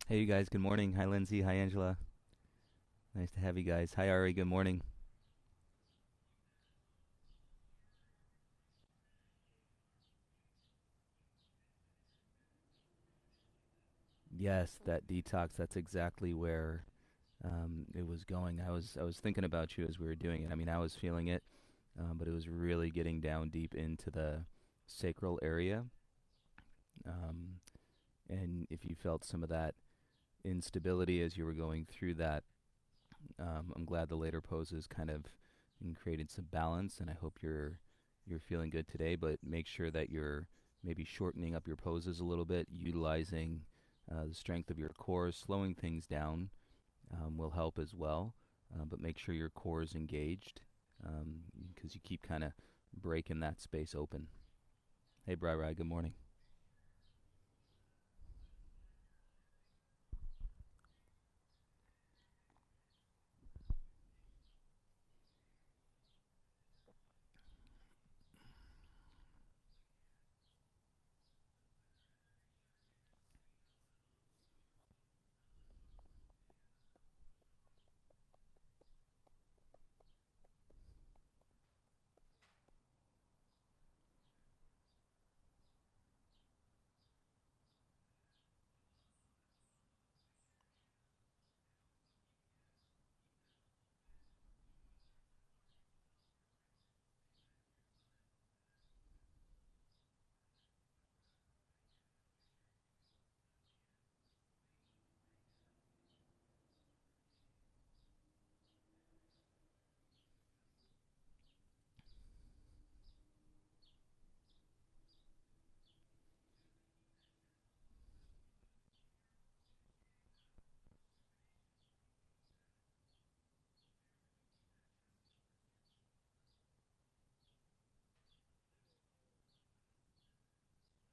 Hey, you guys. Good morning. Hi, Lindsay. Hi, Angela. Nice to have you guys. Hi, Ari. Good morning. Yes, that detox. That's exactly where it was going. I was thinking about you as we were doing it. I mean, I was feeling it, but it was really getting down deep into the sacral area. Um, and if you felt some of that instability as you were going through that, I'm glad the later poses kind of created some balance, and I hope you're feeling good today. But make sure that you're maybe shortening up your poses a little bit, utilizing the strength of your core, slowing things down will help as well. But make sure your core is engaged because you keep kind of breaking that space open. Hey, Bri Rai, good morning.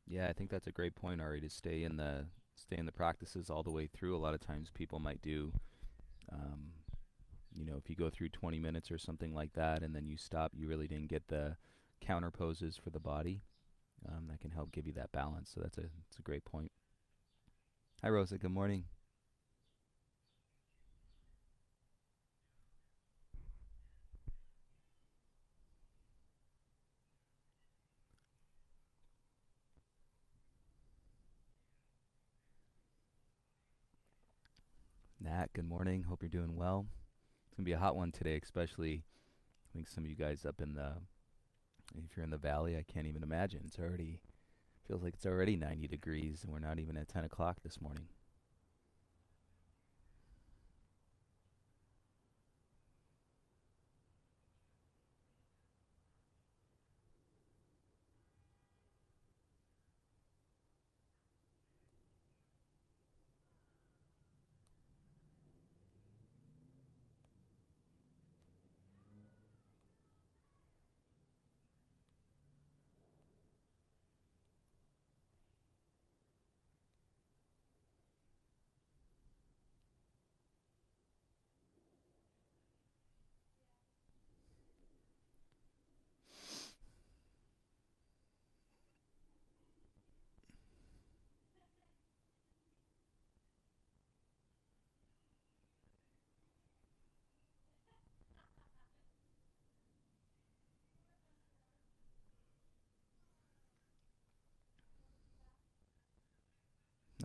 Yeah, I think that's a great point, Ari, to stay in the practices all the way through. A lot of times people might do um, if you go through 20 minutes or something like that and then you stop, you really didn't get the counter poses for the body. That can help give you that balance. So that's a great point. Hi, Rosa. Good morning. Nat, good morning. Hope you're doing well. It's gonna be a hot one today, especially I think some of you guys up in the if you're in the valley, I can't even imagine. It's already feels like it's already 90 degrees and we're not even at 10 o'clock this morning.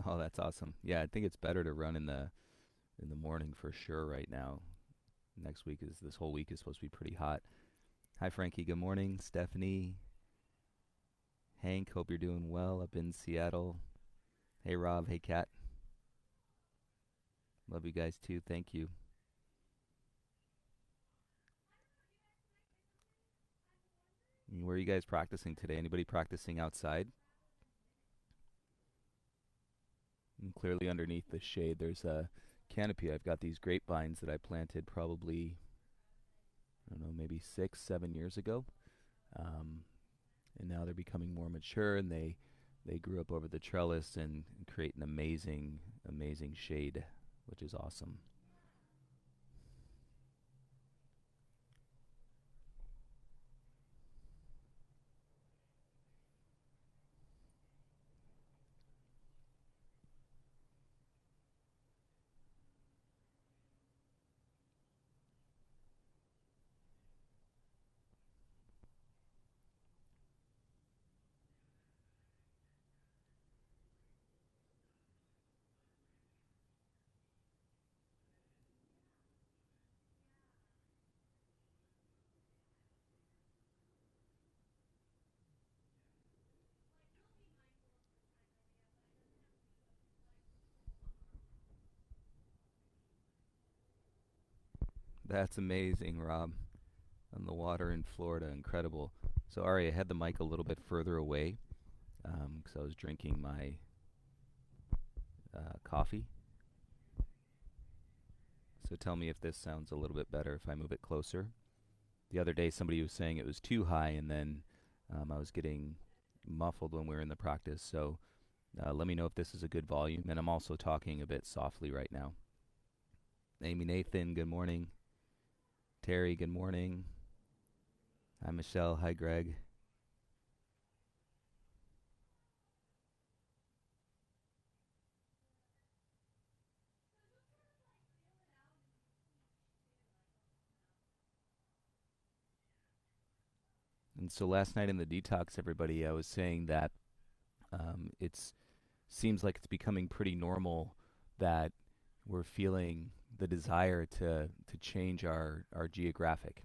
Oh, that's awesome. Yeah, I think it's better to run in the morning for sure right now. Next week is this whole week is supposed to be pretty hot. Hi, Frankie. Good morning. Stephanie, Hank. Hope you're doing well up in Seattle. Hey, Rob. Hey, Kat. Love you guys too. Thank you. Where are you guys practicing today? Anybody practicing outside? And clearly underneath the shade, there's a canopy. I've got these grapevines that I planted probably, I don't know, maybe 6, 7 years ago. Um, and now they're becoming more mature and they grew up over the trellis and create an amazing shade, which is awesome. That's amazing, Rob. On the water in Florida, incredible. So, Ari, I had the mic a little bit further away because I was drinking my coffee. So, tell me if this sounds a little bit better if I move it closer. The other day, somebody was saying it was too high, and then I was getting muffled when we were in the practice. So, let me know if this is a good volume. And I'm also talking a bit softly right now. Amy Nathan, good morning. Terry, good morning. Hi, Michelle. Hi, Greg. And so last night in the detox, everybody, I was saying that it's seems like it's becoming pretty normal that we're feeling the desire to change our geographic.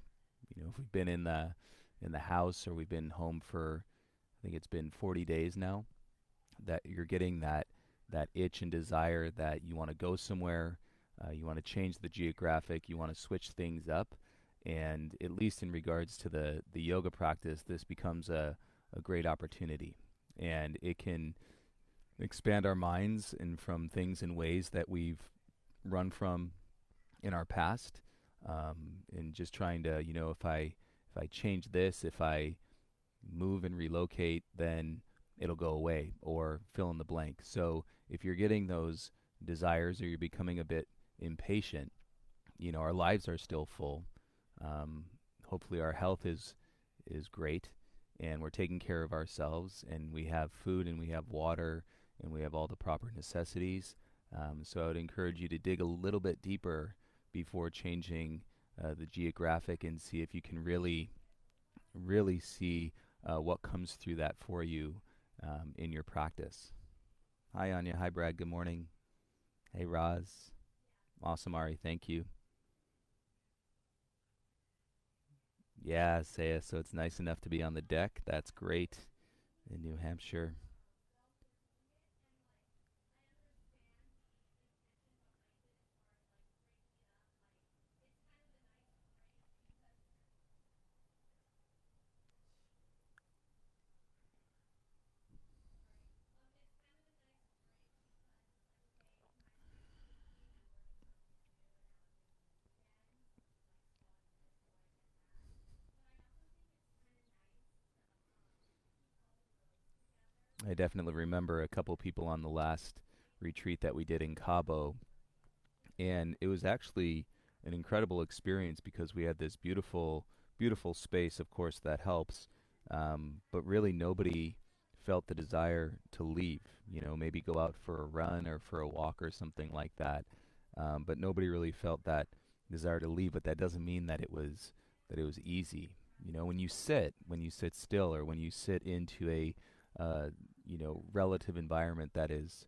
You know, if we've been in the house or we've been home for I think it's been 40 days now, that you're getting that itch and desire that you want to go somewhere, you want to change the geographic, you want to switch things up, and at least in regards to the yoga practice, this becomes a great opportunity, and it can expand our minds and from things in ways that we've run from in our past, and just trying to if I change this, if I move and relocate, then it'll go away or fill in the blank. So if you're getting those desires or you're becoming a bit impatient, our lives are still full. Um, Hopefully our health is great and we're taking care of ourselves and we have food and we have water and we have all the proper necessities. So I would encourage you to dig a little bit deeper before changing the geographic and see if you can really see what comes through that for you in your practice. Hi, Anya. Hi, Brad. Good morning. Hey, Roz. Awesome, Ari. Thank you. Yeah, Saya. So it's nice enough to be on the deck. That's great in New Hampshire. I definitely remember a couple people on the last retreat that we did in Cabo, and it was actually an incredible experience because we had this beautiful space. Of course, that helps, but really nobody felt the desire to leave. Maybe go out for a run or for a walk or something like that. But nobody really felt that desire to leave. But that doesn't mean that it was easy. When you sit still, or when you sit into a relative environment that is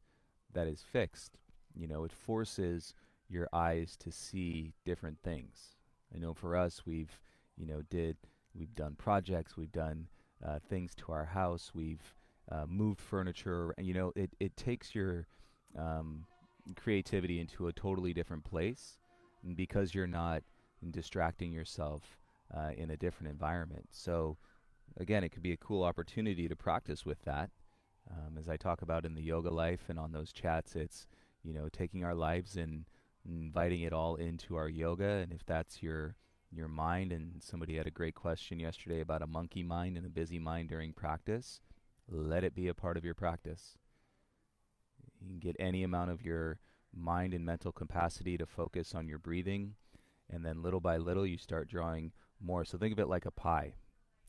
fixed, it forces your eyes to see different things. I know for us, we've done projects, we've done things to our house, we've moved furniture, and it takes your um, creativity into a totally different place, and because you're not distracting yourself in a different environment. So again, it could be a cool opportunity to practice with that. As I talk about in the yoga life and on those chats, it's taking our lives and inviting it all into our yoga. And if that's your mind, and somebody had a great question yesterday about a monkey mind and a busy mind during practice, let it be a part of your practice. You can get any amount of your mind and mental capacity to focus on your breathing, and then little by little you start drawing more. So think of it like a pie.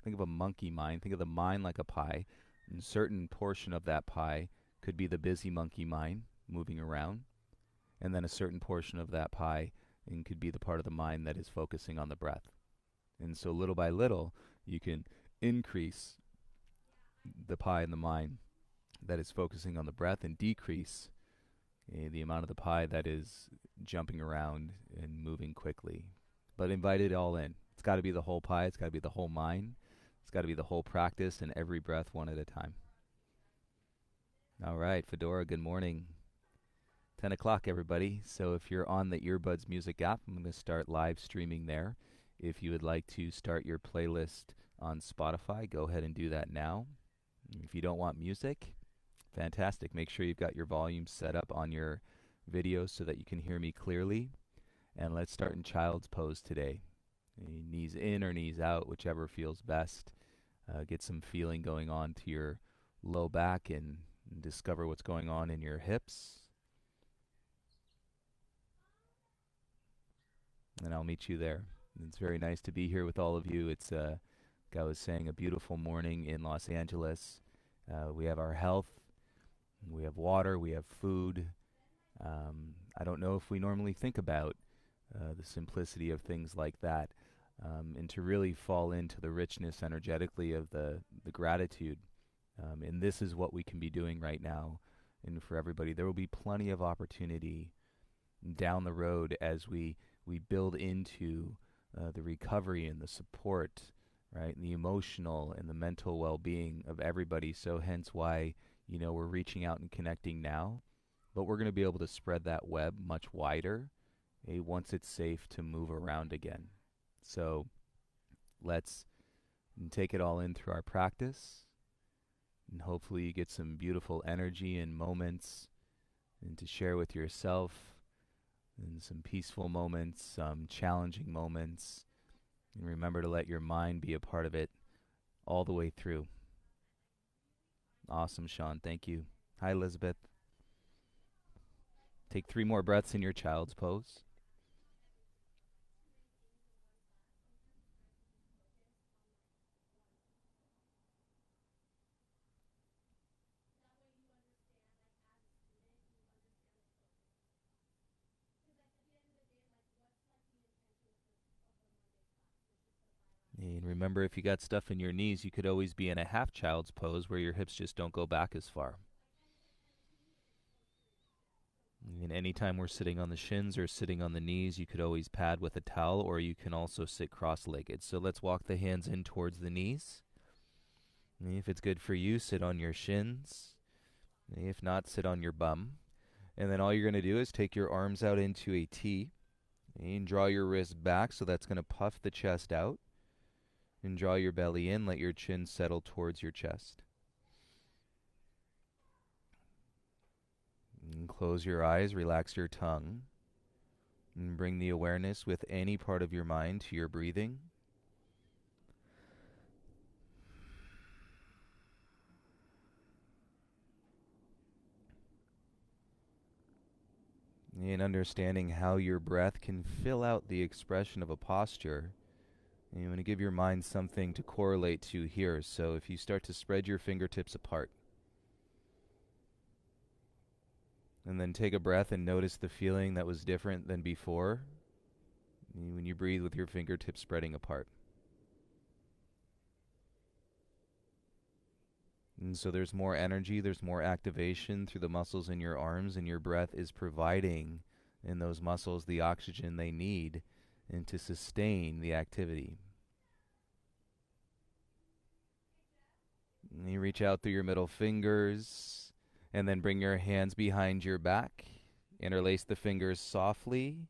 Think of a monkey mind. Think of the mind like a pie. And a certain portion of that pie could be the busy monkey mind moving around. And then a certain portion of that pie and could be the part of the mind that is focusing on the breath. And so little by little, you can increase the pie in the mind that is focusing on the breath and decrease the amount of the pie that is jumping around and moving quickly. But invite it all in. It's got to be the whole pie. It's got to be the whole mind. It's got to be the whole practice and every breath one at a time. All right, Fedora, good morning. 10 o'clock, everybody. So if you're on the Earbuds Music app, I'm going to start live streaming there. If you would like to start your playlist on Spotify, go ahead and do that now. If you don't want music, fantastic. Make sure you've got your volume set up on your video so that you can hear me clearly. And let's start in child's pose today. Knees in or knees out, whichever feels best. Get some feeling going on to your low back and discover what's going on in your hips. And I'll meet you there. It's very nice to be here with all of you. It's, like I was saying, a beautiful morning in Los Angeles. We have our health, we have water, we have food. I don't know if we normally think about the simplicity of things like that, and to really fall into the richness energetically of the gratitude. And this is what we can be doing right now. And for everybody, there will be plenty of opportunity down the road as we build into the recovery and the support, right, and the emotional and the mental well-being of everybody. So hence why, we're reaching out and connecting now, but we're going to be able to spread that web much wider once it's safe to move around again. So let's take it all in through our practice, and hopefully you get some beautiful energy and moments and to share with yourself, and some peaceful moments, some challenging moments. And remember to let your mind be a part of it all the way through. Awesome, Sean. Thank you. Hi, Elizabeth. Take 3 more breaths in your child's pose. And remember, if you got stuff in your knees, you could always be in a half child's pose where your hips just don't go back as far. And anytime we're sitting on the shins or sitting on the knees, you could always pad with a towel, or you can also sit cross-legged. So let's walk the hands in towards the knees. And if it's good for you, sit on your shins. If not, sit on your bum. And then all you're going to do is take your arms out into a T and draw your wrists back, so that's going to puff the chest out. And draw your belly in, let your chin settle towards your chest. And close your eyes, relax your tongue, and bring the awareness with any part of your mind to your breathing. And understanding how your breath can fill out the expression of a posture. And you want to give your mind something to correlate to here. So if you start to spread your fingertips apart, and then take a breath and notice the feeling that was different than before when you breathe with your fingertips spreading apart. And so there's more energy, there's more activation through the muscles in your arms, and your breath is providing in those muscles the oxygen they need and to sustain the activity. And you reach out through your middle fingers, and then bring your hands behind your back. Interlace the fingers softly,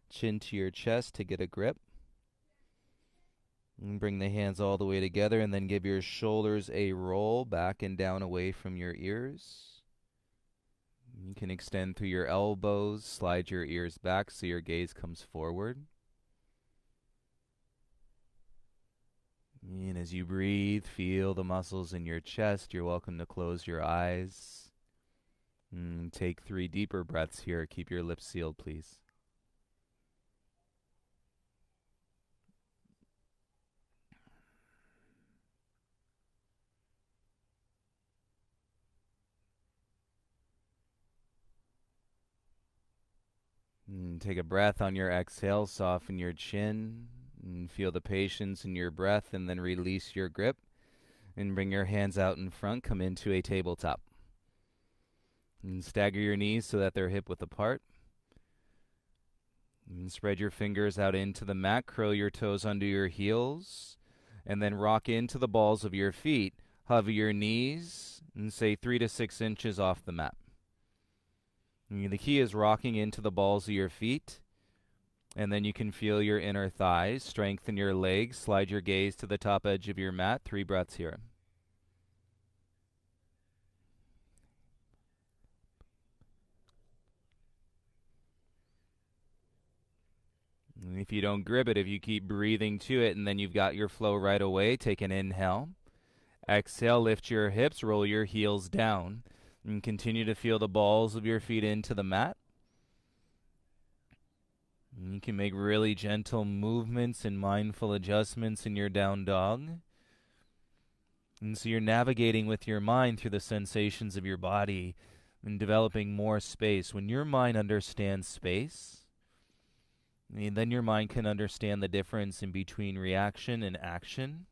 chin to your chest to get a grip. And bring the hands all the way together, and then give your shoulders a roll back and down away from your ears. You can extend through your elbows, slide your ears back so your gaze comes forward. And as you breathe, feel the muscles in your chest. You're welcome to close your eyes. And take 3 deeper breaths here. Keep your lips sealed, please. And take a breath on your exhale. Soften your chin. And feel the patience in your breath, and then release your grip. And bring your hands out in front. Come into a tabletop. And stagger your knees so that they're hip-width apart. And spread your fingers out into the mat. Curl your toes under your heels. And then rock into the balls of your feet. Hover your knees and say 3 to 6 inches off the mat. The key is rocking into the balls of your feet, and then you can feel your inner thighs. Strengthen your legs. Slide your gaze to the top edge of your mat. 3 breaths here. And if you don't grip it, if you keep breathing to it, and then you've got your flow right away, take an inhale. Exhale, lift your hips, roll your heels down, and continue to feel the balls of your feet into the mat. And you can make really gentle movements and mindful adjustments in your down dog. And so you're navigating with your mind through the sensations of your body and developing more space. When your mind understands space, then your mind can understand the difference in between reaction and action,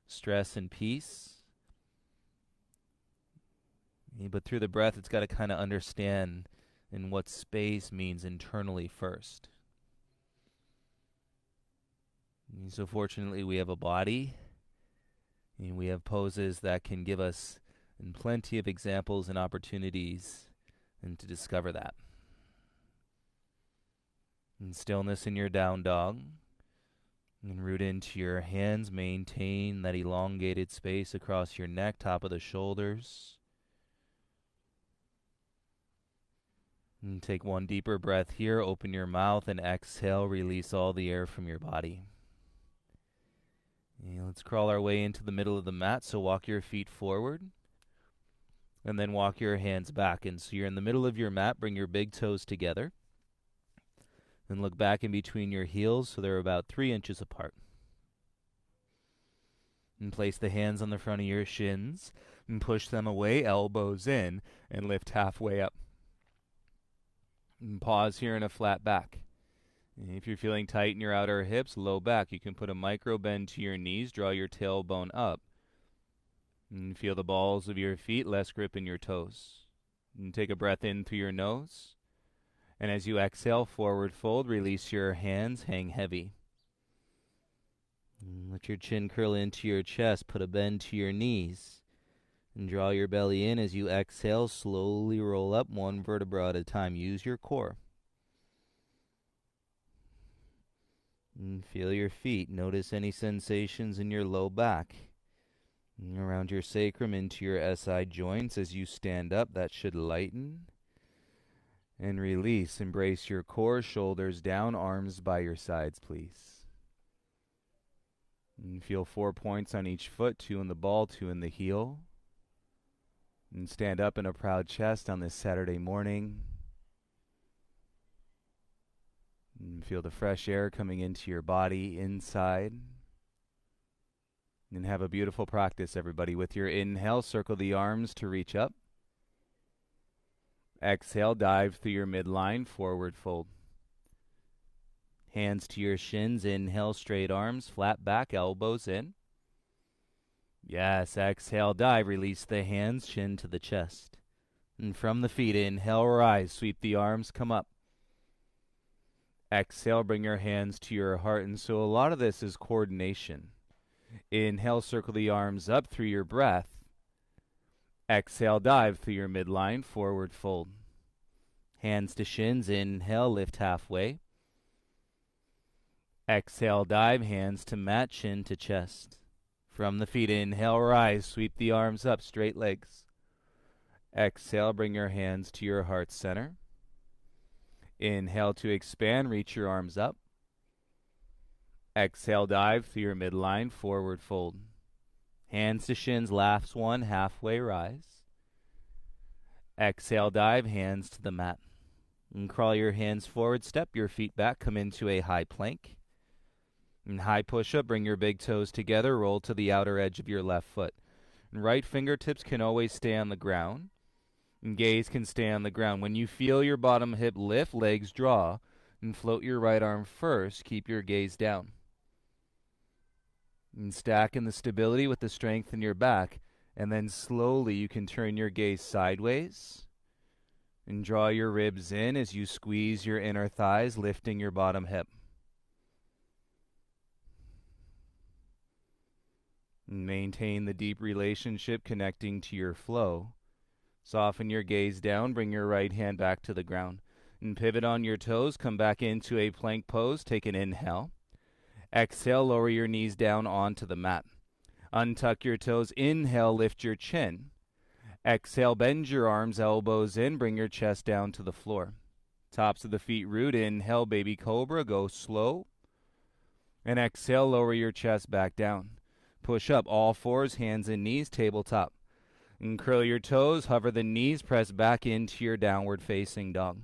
stress and peace. But through the breath, it's got to kind of understand and what space means internally first. So fortunately, we have a body, and we have poses that can give us plenty of examples and opportunities and to discover that. And stillness in your down dog. And root into your hands. Maintain that elongated space across your neck, top of the shoulders. And take one deeper breath here. Open your mouth and exhale. Release all the air from your body. And let's crawl our way into the middle of the mat. So walk your feet forward. And then walk your hands back. And so you're in the middle of your mat. Bring your big toes together. And look back in between your heels so they're about 3 inches apart. And place the hands on the front of your shins and push them away, elbows in, and lift halfway up. And pause here in a flat back. And if you're feeling tight in your outer hips, low back, you can put a micro bend to your knees, draw your tailbone up. And feel the balls of your feet, less grip in your toes. And take a breath in through your nose. And as you exhale, forward fold, release your hands, hang heavy. And let your chin curl into your chest, put a bend to your knees. And draw your belly in as you exhale, slowly roll up 1 vertebra at a time. Use your core. And feel your feet. Notice any sensations in your low back. And around your sacrum into your SI joints as you stand up. That should lighten. And release. Embrace your core, shoulders down, arms by your sides, please. And feel 4 points on each foot, 2 in the ball, 2 in the heel. And stand up in a proud chest on this Saturday morning. And feel the fresh air coming into your body inside. And have a beautiful practice, everybody. With your inhale, circle the arms to reach up. Exhale, dive through your midline, forward fold. Hands to your shins, inhale, straight arms, flat back, elbows in. Yes, exhale, dive, release the hands, chin to the chest. And from the feet, inhale, rise, sweep the arms, come up. Exhale, bring your hands to your heart. And so a lot of this is coordination. Inhale, circle the arms up through your breath. Exhale, dive through your midline, forward fold. Hands to shins, inhale, lift halfway. Exhale, dive, hands to mat, chin to chest. From the feet, inhale, rise, sweep the arms up, straight legs. Exhale, bring your hands to your heart center. Inhale to expand, reach your arms up. Exhale, dive through your midline, forward fold. Hands to shins, last one, halfway rise. Exhale, dive, hands to the mat. And crawl your hands forward, step your feet back, come into a high plank. And high push-up, bring your big toes together, roll to the outer edge of your left foot. And right fingertips can always stay on the ground. And gaze can stay on the ground. When you feel your bottom hip lift, legs draw, and float your right arm first, keep your gaze down. And stack in the stability with the strength in your back. And then slowly you can turn your gaze sideways. And draw your ribs in as you squeeze your inner thighs, lifting your bottom hip. And maintain the deep relationship connecting to your flow. Soften your gaze down, bring your right hand back to the ground. And pivot on your toes, come back into a plank pose, take an inhale. Exhale, lower your knees down onto the mat. Untuck your toes, inhale, lift your chin. Exhale, bend your arms, elbows in, bring your chest down to the floor. Tops of the feet root, inhale, baby cobra, go slow. And exhale, lower your chest back down. Push up, all fours, hands and knees, tabletop. And curl your toes, hover the knees, press back into your downward facing dog.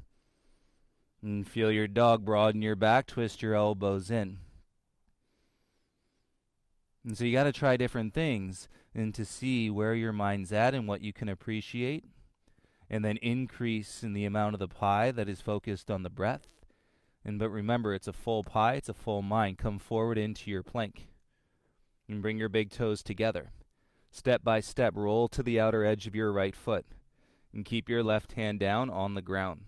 And feel your dog, broaden your back, twist your elbows in. And so you got to try different things and to see where your mind's at and what you can appreciate. And then increase in the amount of the pie that is focused on the breath. But remember, it's a full pie, it's a full mind. Come forward into your plank. And bring your big toes together. Step by step, roll to the outer edge of your right foot. And keep your left hand down on the ground.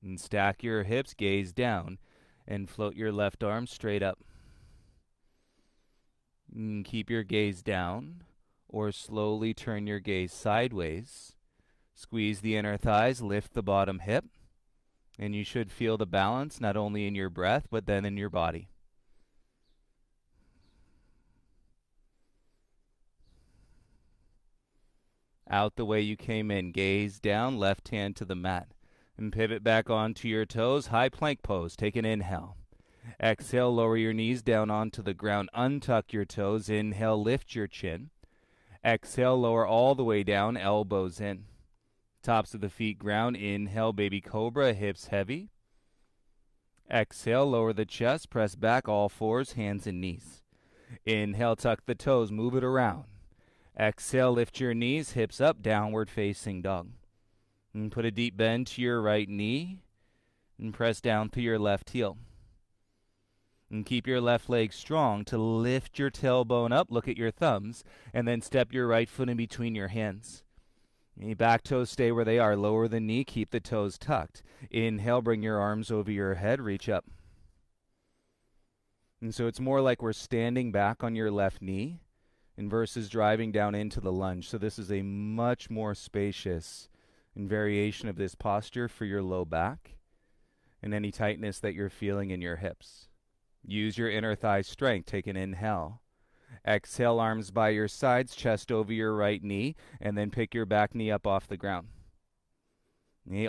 And stack your hips, gaze down. And float your left arm straight up. And keep your gaze down. Or slowly turn your gaze sideways. Squeeze the inner thighs, lift the bottom hip. And you should feel the balance not only in your breath, but then in your body. Out the way you came in, gaze down, left hand to the mat. And pivot back onto your toes, high plank pose. Take an inhale. Exhale, lower your knees down onto the ground. Untuck your toes. Inhale, lift your chin. Exhale, lower all the way down, elbows in. Tops of the feet ground. Inhale, baby cobra, hips heavy. Exhale, lower the chest, press back, all fours, hands and knees. Inhale, tuck the toes, move it around. Exhale, lift your knees, hips up, downward facing dog. And put a deep bend to your right knee and press down through your left heel. And keep your left leg strong to lift your tailbone up, look at your thumbs, and then step your right foot in between your hands. Your back toes stay where they are, lower the knee, keep the toes tucked. Inhale, bring your arms over your head, reach up. And so it's more like we're standing back on your left knee and versus driving down into the lunge. So this is a much more spacious variation of this posture for your low back and any tightness that you're feeling in your hips. Use your inner thigh strength. Take an inhale. Exhale, arms by your sides, chest over your right knee, and then pick your back knee up off the ground.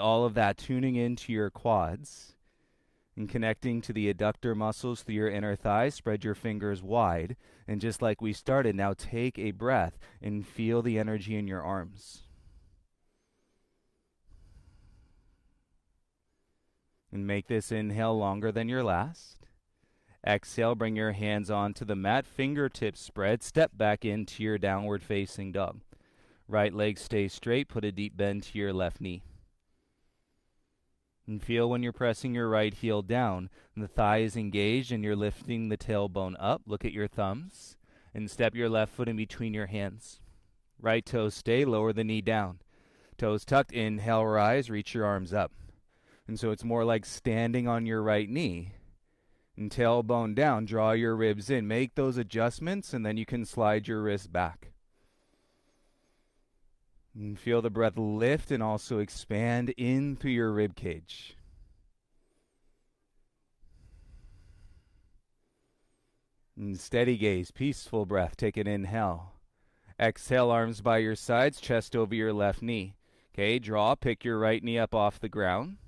All of that tuning into your quads and connecting to the adductor muscles through your inner thighs. Spread your fingers wide. And just like we started, now take a breath and feel the energy in your arms. And make this inhale longer than your last. Exhale, bring your hands onto the mat, fingertips spread, step back into your downward facing dog. Right leg stays straight, put a deep bend to your left knee. And feel when you're pressing your right heel down, the thigh is engaged and you're lifting the tailbone up. Look at your thumbs and step your left foot in between your hands. Right toes stay, lower the knee down. Toes tucked, inhale, rise, reach your arms up. And so it's more like standing on your right knee. And tailbone down, draw your ribs in. Make those adjustments, and then you can slide your wrists back. And feel the breath lift and also expand in through your rib cage. And steady gaze, peaceful breath. Take an inhale. Exhale, arms by your sides, chest over your left knee. Okay, draw, pick your right knee up off the ground.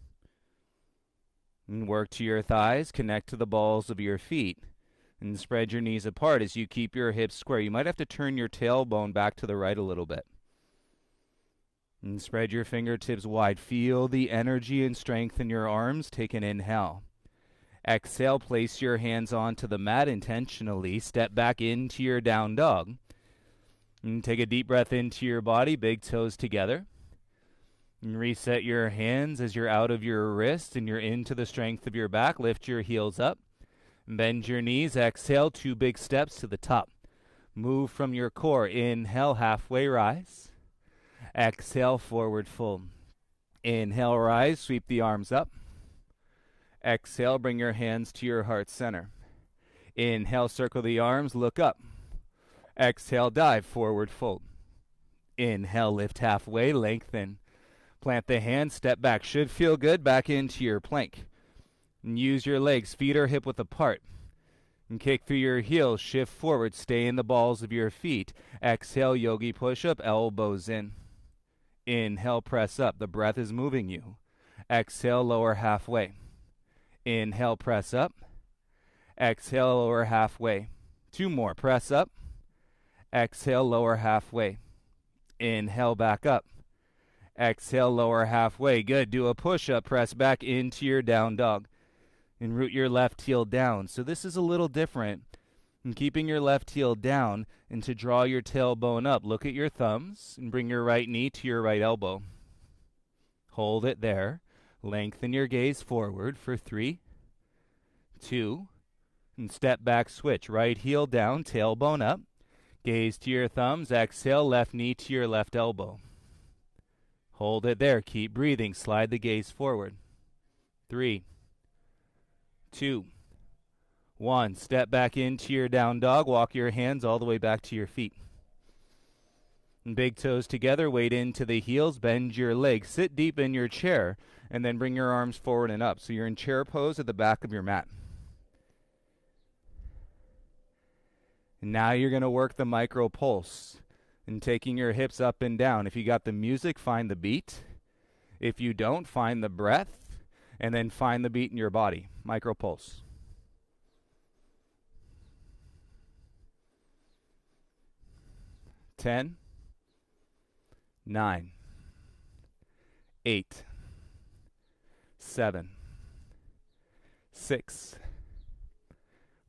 And work to your thighs, connect to the balls of your feet, and spread your knees apart as you keep your hips square. You might have to turn your tailbone back to the right a little bit. And spread your fingertips wide. Feel the energy and strength in your arms. Take an inhale. Exhale, place your hands onto the mat intentionally. Step back into your down dog. And take a deep breath into your body, big toes together. And reset your hands as you're out of your wrist and you're into the strength of your back. Lift your heels up. Bend your knees. Exhale, 2 big steps to the top. Move from your core. Inhale, halfway rise. Exhale, forward fold. Inhale, rise. Sweep the arms up. Exhale, bring your hands to your heart center. Inhale, circle the arms. Look up. Exhale, dive, forward fold. Inhale, lift halfway, lengthen. Plant the hands, step back. Should feel good. Back into your plank. And use your legs, feet are hip width apart. And kick through your heels, shift forward, stay in the balls of your feet. Exhale, yogi push-up, elbows in. Inhale, press up. The breath is moving you. Exhale, lower halfway. Inhale, press up. Exhale, lower halfway. 2 more, press up. Exhale, lower halfway. Inhale, back up. Exhale, lower halfway. Good. Do a push-up, press back into your down dog. And root your left heel down. So this is a little different. And keeping your left heel down and to draw your tailbone up. Look at your thumbs and bring your right knee to your right elbow. Hold it there. Lengthen your gaze forward for 3, 2, and step back, switch. Right heel down, tailbone up. Gaze to your thumbs. Exhale, left knee to your left elbow. Hold it there. Keep breathing. Slide the gaze forward. 3, 2, 1. Step back into your down dog. Walk your hands all the way back to your feet. And big toes together. Weight into the heels. Bend your legs. Sit deep in your chair. And then bring your arms forward and up. So you're in chair pose at the back of your mat. And now you're going to work the micro pulse. And taking your hips up and down. If you got the music, find the beat. If you don't, find the breath. And then find the beat in your body. Micro pulse. Ten, 9, 8, 7, 6,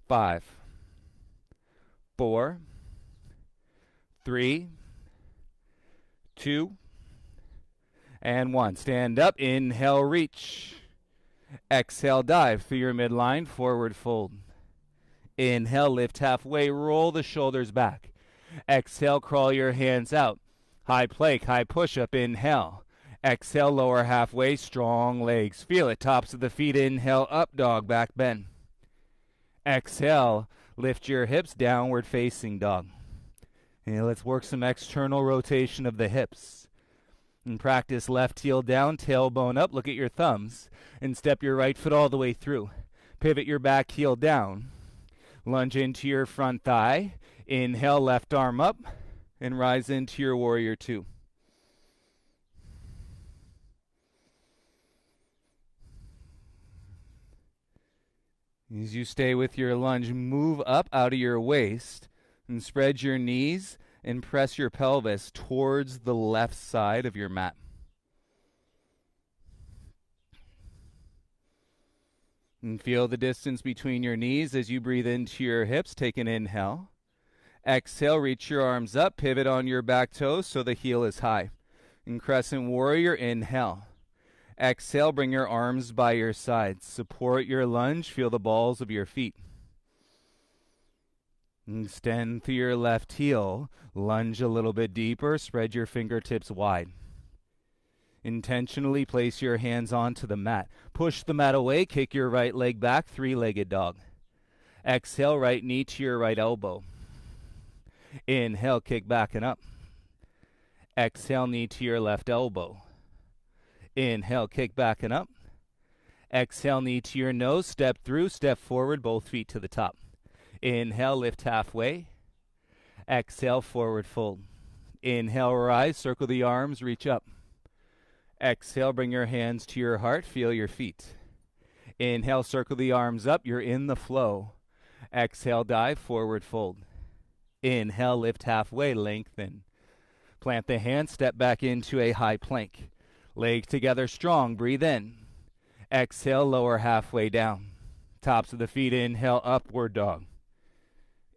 5, 4, 3, 2, and 1. Stand up. Inhale, reach. Exhale, dive through your midline, forward fold. Inhale, lift halfway, roll the shoulders back. Exhale, crawl your hands out. High plank, high push-up, inhale. Exhale, lower halfway, strong legs. Feel it, tops of the feet, inhale, up dog, back bend. Exhale, lift your hips, downward facing dog. And let's work some external rotation of the hips. And practice left heel down, tailbone up. Look at your thumbs. And step your right foot all the way through. Pivot your back heel down. Lunge into your front thigh. Inhale, left arm up. And rise into your warrior 2. As you stay with your lunge, move up out of your waist. And spread your knees. And press your pelvis towards the left side of your mat. And feel the distance between your knees as you breathe into your hips. Take an inhale. Exhale, reach your arms up. Pivot on your back toes so the heel is high. And crescent warrior, inhale. Exhale, bring your arms by your sides. Support your lunge. Feel the balls of your feet. Extend through your left heel. Lunge a little bit deeper. Spread your fingertips wide. Intentionally place your hands onto the mat. Push the mat away. Kick your right leg back. 3-legged dog. Exhale, right knee to your right elbow. Inhale, kick back and up. Exhale, knee to your left elbow. Inhale, kick back and up. Exhale, knee to your nose. Step through. Step forward. Both feet to the top. Inhale, lift halfway. Exhale, forward fold. Inhale, rise, circle the arms, reach up. Exhale, bring your hands to your heart, feel your feet. Inhale, circle the arms up, you're in the flow. Exhale, dive, forward fold. Inhale, lift halfway, lengthen. Plant the hands, step back into a high plank. Legs together strong, breathe in. Exhale, lower halfway down. Tops of the feet, inhale, upward dog.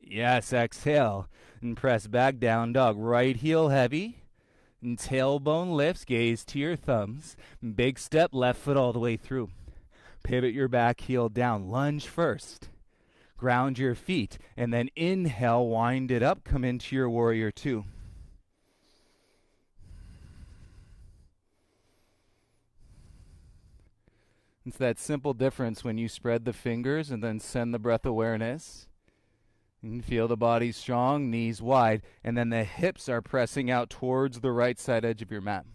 Yes, exhale, and press back, down dog. Right heel heavy, and tailbone lifts, gaze to your thumbs. Big step, left foot all the way through. Pivot your back heel down, lunge first. Ground your feet, and then inhale, wind it up, come into your warrior 2. It's that simple difference when you spread the fingers and then send the breath awareness. You can feel the body strong, knees wide, and then the hips are pressing out towards the right side edge of your mat.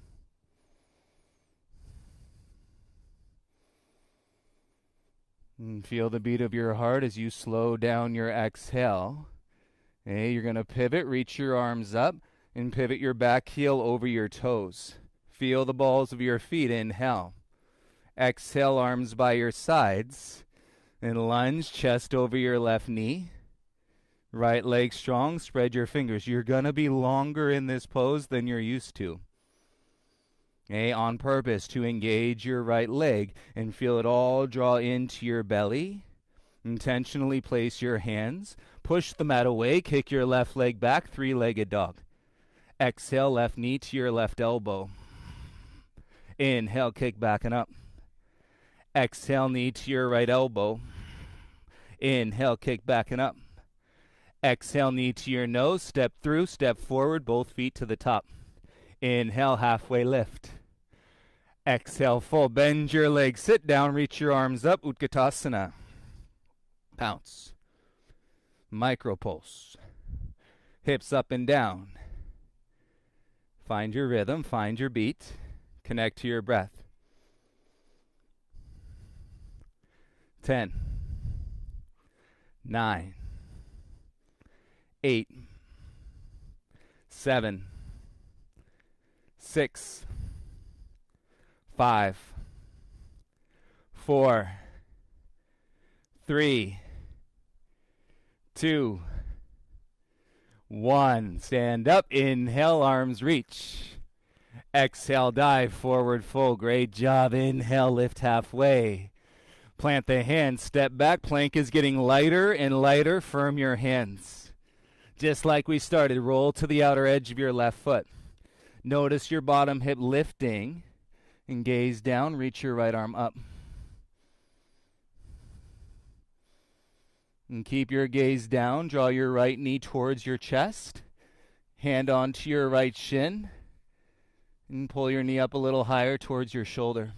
And feel the beat of your heart as you slow down your exhale. Okay, you're going to pivot, reach your arms up, and pivot your back heel over your toes. Feel the balls of your feet. Inhale. Exhale, arms by your sides. And lunge, chest over your left knee. Right leg strong, spread your fingers. You're going to be longer in this pose than you're used to. Okay, on purpose to engage your right leg and feel it all draw into your belly. Intentionally place your hands. Push the mat away. Kick your left leg back. Three-legged dog. Exhale, left knee to your left elbow. Inhale, kick back and up. Exhale, knee to your right elbow. Inhale, kick back and up. Exhale, knee to your nose. Step through, step forward, both feet to the top. Inhale, halfway lift. Exhale, full. Bend your legs, sit down, reach your arms up. Utkatasana. Pounce. Micro pulse. Hips up and down. Find your rhythm, find your beat. Connect to your breath. 10, 9, 8, 7, 6, 5, 4, 3, 2, 1. Stand up. Inhale, arms reach. Exhale, dive forward fold. Great job. Inhale, lift halfway. Plant the hands, step back. Plank is getting lighter and lighter. Firm your hands. Just like we started, roll to the outer edge of your left foot. Notice your bottom hip lifting and gaze down. Reach your right arm up. And keep your gaze down. Draw your right knee towards your chest. Hand onto your right shin. And pull your knee up a little higher towards your shoulder.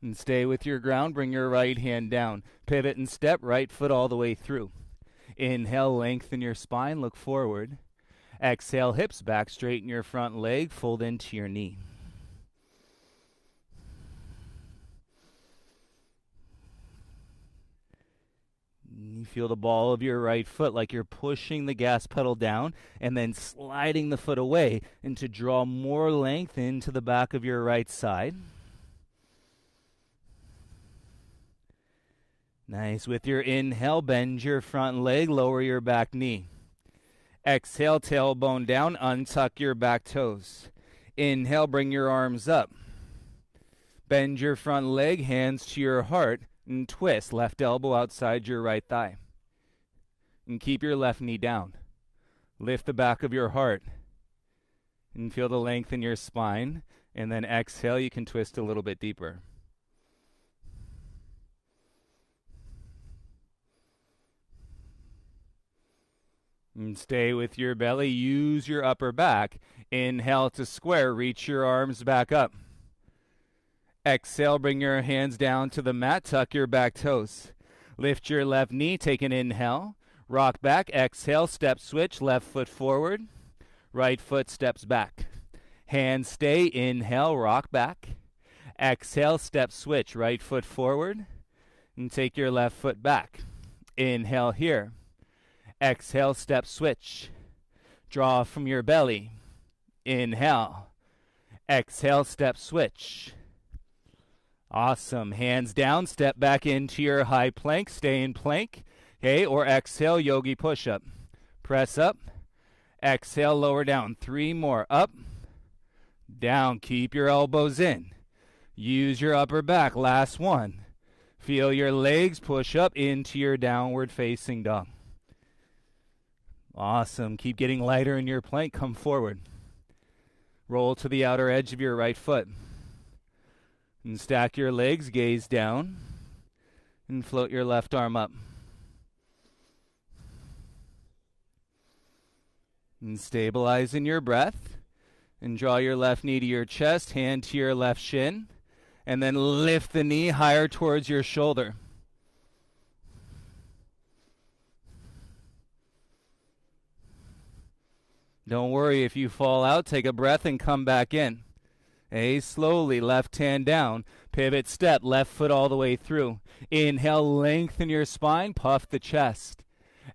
And stay with your ground. Bring your right hand down. Pivot and step. Right foot all the way through. Inhale, lengthen your spine. Look forward. Exhale, hips back. Straighten your front leg. Fold into your knee. You feel the ball of your right foot like you're pushing the gas pedal down and then sliding the foot away and to draw more length into the back of your right side. Nice. With your inhale, bend your front leg, lower your back knee. Exhale, tailbone down, untuck your back toes. Inhale, bring your arms up. Bend your front leg, hands to your heart, and twist. Left elbow outside your right thigh. And keep your left knee down. Lift the back of your heart. And feel the length in your spine. And then exhale, you can twist a little bit deeper. And stay with your belly. Use your upper back. Inhale to square. Reach your arms back up. Exhale, bring your hands down to the mat. Tuck your back toes. Lift your left knee. Take an inhale. Rock back. Exhale, step switch. Left foot forward. Right foot steps back. Hands stay. Inhale, rock back. Exhale, step switch. Right foot forward. And take your left foot back. Inhale here. Exhale, step switch. Draw from your belly. Inhale. Exhale, step switch. Awesome. Hands down, step back into your high plank. Stay in plank. Okay, or exhale, yogi push-up. Press up. Exhale, lower down. 3 more. Up. Down. Keep your elbows in. Use your upper back. Last one. Feel your legs push up into your downward facing dog. Awesome. Keep getting lighter in your plank. Come forward. Roll to the outer edge of your right foot. And stack your legs, gaze down, and float your left arm up. And stabilize in your breath. And draw your left knee to your chest, hand to your left shin, and then lift the knee higher towards your shoulder. Don't worry if you fall out. Take a breath and come back in. Slowly, left hand down. Pivot step, left foot all the way through. Inhale, lengthen your spine, puff the chest.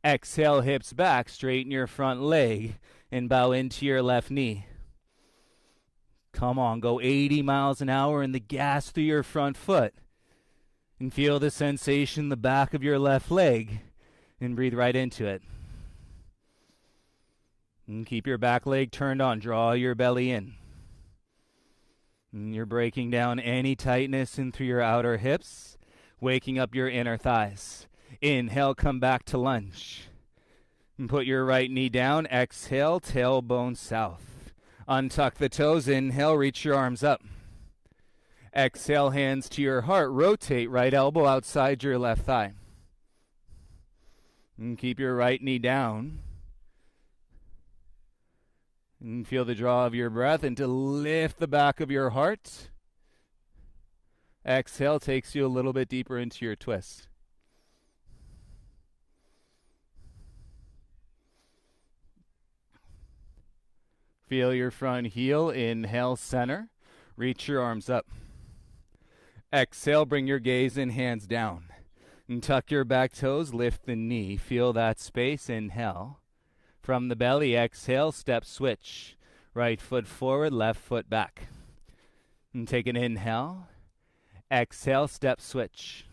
Exhale, hips back, straighten your front leg, and bow into your left knee. Come on, go 80 miles an hour in the gas through your front foot. And feel the sensation in the back of your left leg, and breathe right into it. And keep your back leg turned on, draw your belly in. And you're breaking down any tightness in through your outer hips, waking up your inner thighs. Inhale, come back to lunge. And put your right knee down. Exhale, tailbone south. Untuck the toes. Inhale, reach your arms up. Exhale, hands to your heart. Rotate right elbow outside your left thigh. And keep your right knee down. And feel the draw of your breath, and to lift the back of your heart. Exhale takes you a little bit deeper into your twist. Feel your front heel. Inhale, center. Reach your arms up. Exhale, bring your gaze and hands down. And tuck your back toes, lift the knee. Feel that space. Inhale. From the belly, exhale, step switch. Right foot forward, left foot back. And take an inhale. Exhale, step switch.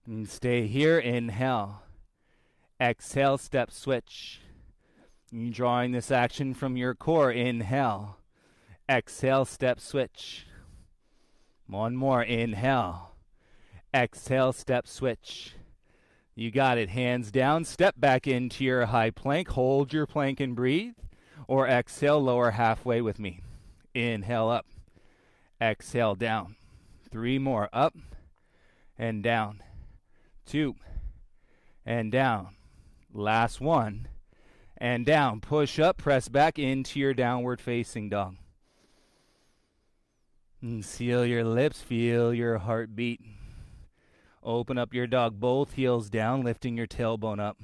And stay here. Inhale. Exhale, step switch. And drawing this action from your core. Inhale. Exhale, step switch. One more. Inhale. Exhale, step switch. You got it. Hands down. Step back into your high plank. Hold your plank and breathe. Or exhale, lower halfway with me. Inhale up. Exhale down. 3 more. Up and down. 2 and down. Last 1 and down. Push up. Press back into your downward facing dog. And seal your lips. Feel your heartbeat. Open up your dog, both heels down, lifting your tailbone up.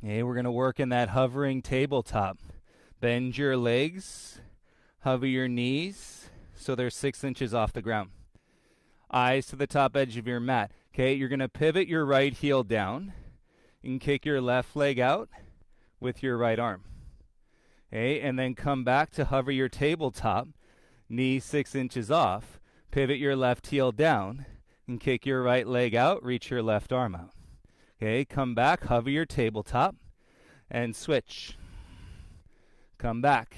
Okay, we're going to work in that hovering tabletop. Bend your legs, hover your knees so they're 6 inches off the ground. Eyes to the top edge of your mat. Okay, you're going to pivot your right heel down and kick your left leg out with your right arm. Okay, and then come back to hover your tabletop. Knee 6 inches off, pivot your left heel down, and kick your right leg out, reach your left arm out. Okay, come back, hover your tabletop, and switch. Come back,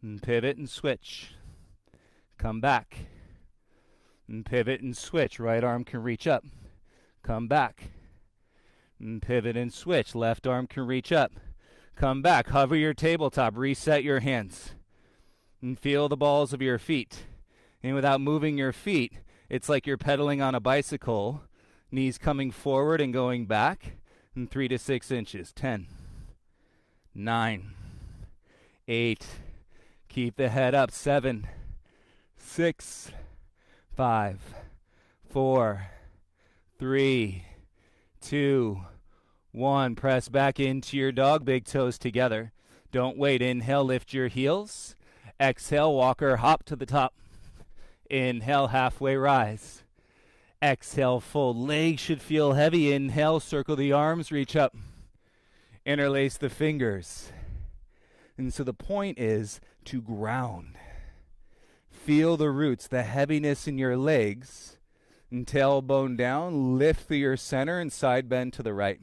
and pivot and switch. Come back, and pivot and switch. Right arm can reach up. Come back, and pivot and switch. Left arm can reach up. Come back, hover your tabletop, reset your hands. And feel the balls of your feet. And without moving your feet, it's like you're pedaling on a bicycle. Knees coming forward and going back. And 3 to 6 inches. 10, 9, 8. Keep the head up. 7, 6, 5, 4, 3, 2, 1. Press back into your dog. Big toes together. Don't wait. Inhale, lift your heels. Exhale, walker hop to the top. Inhale, halfway rise. Exhale, fold. Legs should feel heavy. Inhale, circle the arms, reach up. Interlace the fingers. And so the point is to ground. Feel the roots, the heaviness in your legs. And tailbone down, lift through your center and side bend to the right.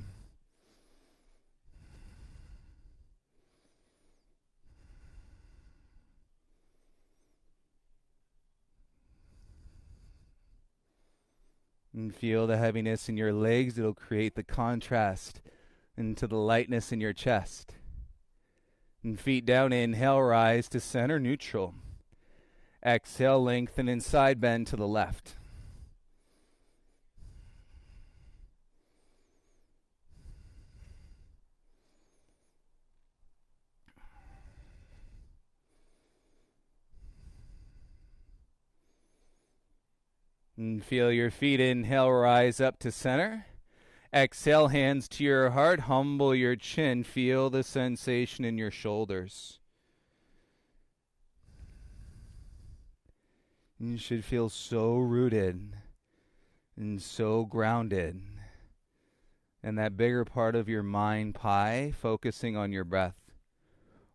And feel the heaviness in your legs. It'll create the contrast into the lightness in your chest. And feet down, inhale, rise to center, neutral. Exhale, lengthen and side bend to the left. And feel your feet, inhale, rise up to center. Exhale, hands to your heart. Humble your chin. Feel the sensation in your shoulders. You should feel so rooted and so grounded. And that bigger part of your mind pie focusing on your breath.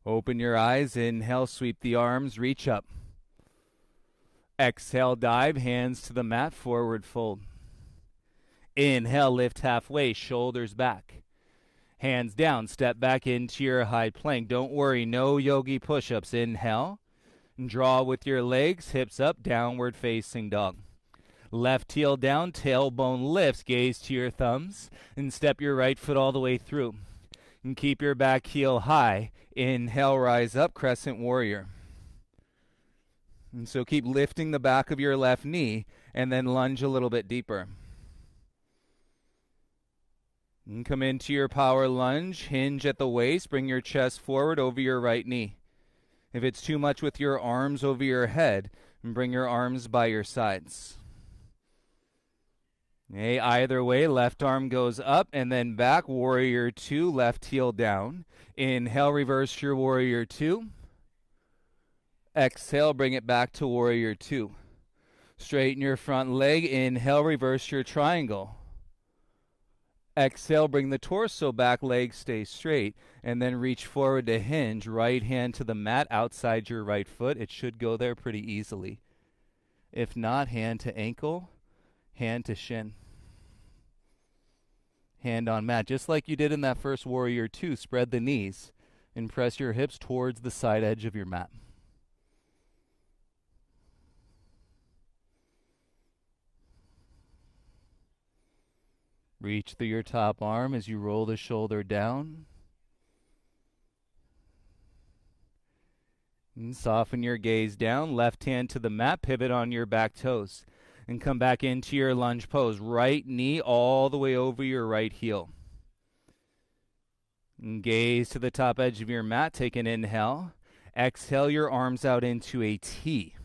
Open your eyes. Inhale, sweep the arms, reach up. Exhale, dive, hands to the mat, forward fold. Inhale, lift halfway, shoulders back. Hands down, step back into your high plank. Don't worry, no yogi push-ups. Inhale, draw with your legs, hips up, downward facing dog. Left heel down, tailbone lifts, gaze to your thumbs, and step your right foot all the way through. And keep your back heel high. Inhale, rise up, crescent warrior. And so keep lifting the back of your left knee, and then lunge a little bit deeper. And come into your power lunge, hinge at the waist, bring your chest forward over your right knee. If it's too much with your arms over your head, bring your arms by your sides. Okay, either way, left arm goes up and then back, warrior two, left heel down. Inhale, reverse your warrior two. Exhale, bring it back to warrior two. Straighten your front leg, inhale, reverse your triangle. Exhale, bring the torso back, leg stay straight, and then reach forward to hinge. Right hand to the mat outside your right foot. It should go there pretty easily. If not, hand to ankle, hand to shin. Hand on mat, just like you did in that first warrior two. Spread the knees and press your hips towards the side edge of your mat. Reach through your top arm as you roll the shoulder down. And soften your gaze down. Left hand to the mat. Pivot on your back toes. And come back into your lunge pose. Right knee all the way over your right heel. And gaze to the top edge of your mat. Take an inhale. Exhale your arms out into a T.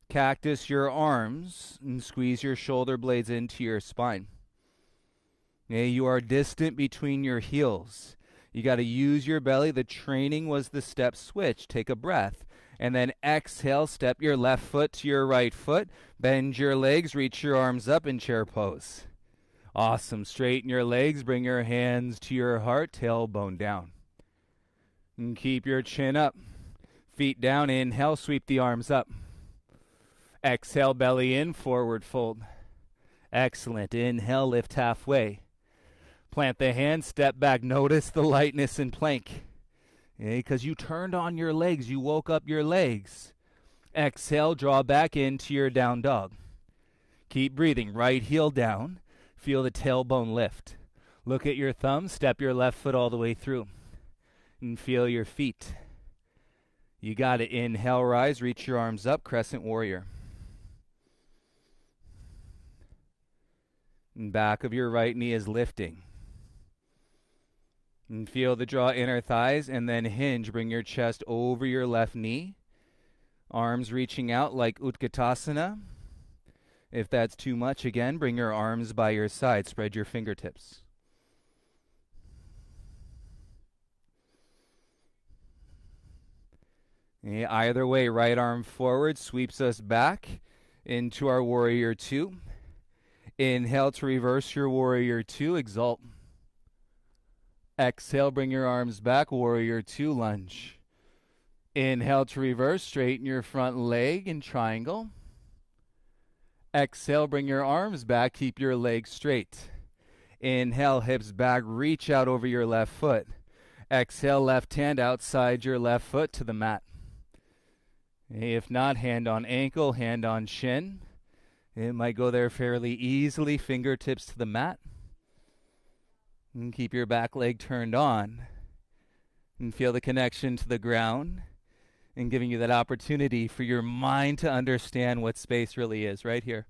Cactus your arms and squeeze your shoulder blades into your spine. Okay, you are distant between your heels. You got to use your belly. The training was the step switch. Take a breath. And then exhale, step your left foot to your right foot. Bend your legs, reach your arms up in chair pose. Awesome. Straighten your legs, bring your hands to your heart, tailbone down. And keep your chin up. Feet down, inhale, sweep the arms up. Exhale, belly in, forward fold. Excellent. Inhale, lift halfway. Plant the hands, step back. Notice the lightness in plank. Because you turned on your legs. You woke up your legs. Exhale, draw back into your down dog. Keep breathing. Right heel down. Feel the tailbone lift. Look at your thumbs. Step your left foot all the way through. And feel your feet. You got it. Inhale, rise. Reach your arms up. Crescent warrior. And back of your right knee is lifting. And feel the draw inner thighs and then hinge. Bring your chest over your left knee. Arms reaching out like Utkatasana. If that's too much, again, bring your arms by your side. Spread your fingertips. Okay, either way, right arm forward sweeps us back into our warrior two. Inhale to reverse your warrior two, exalt. Exhale, bring your arms back, warrior two, lunge. Inhale to reverse, straighten your front leg in triangle. Exhale, bring your arms back, keep your legs straight. Inhale, hips back, reach out over your left foot. Exhale, left hand outside your left foot to the mat. If not, hand on ankle, hand on shin. It might go there fairly easily, fingertips to the mat. And keep your back leg turned on. And feel the connection to the ground. And giving you that opportunity for your mind to understand what space really is right here.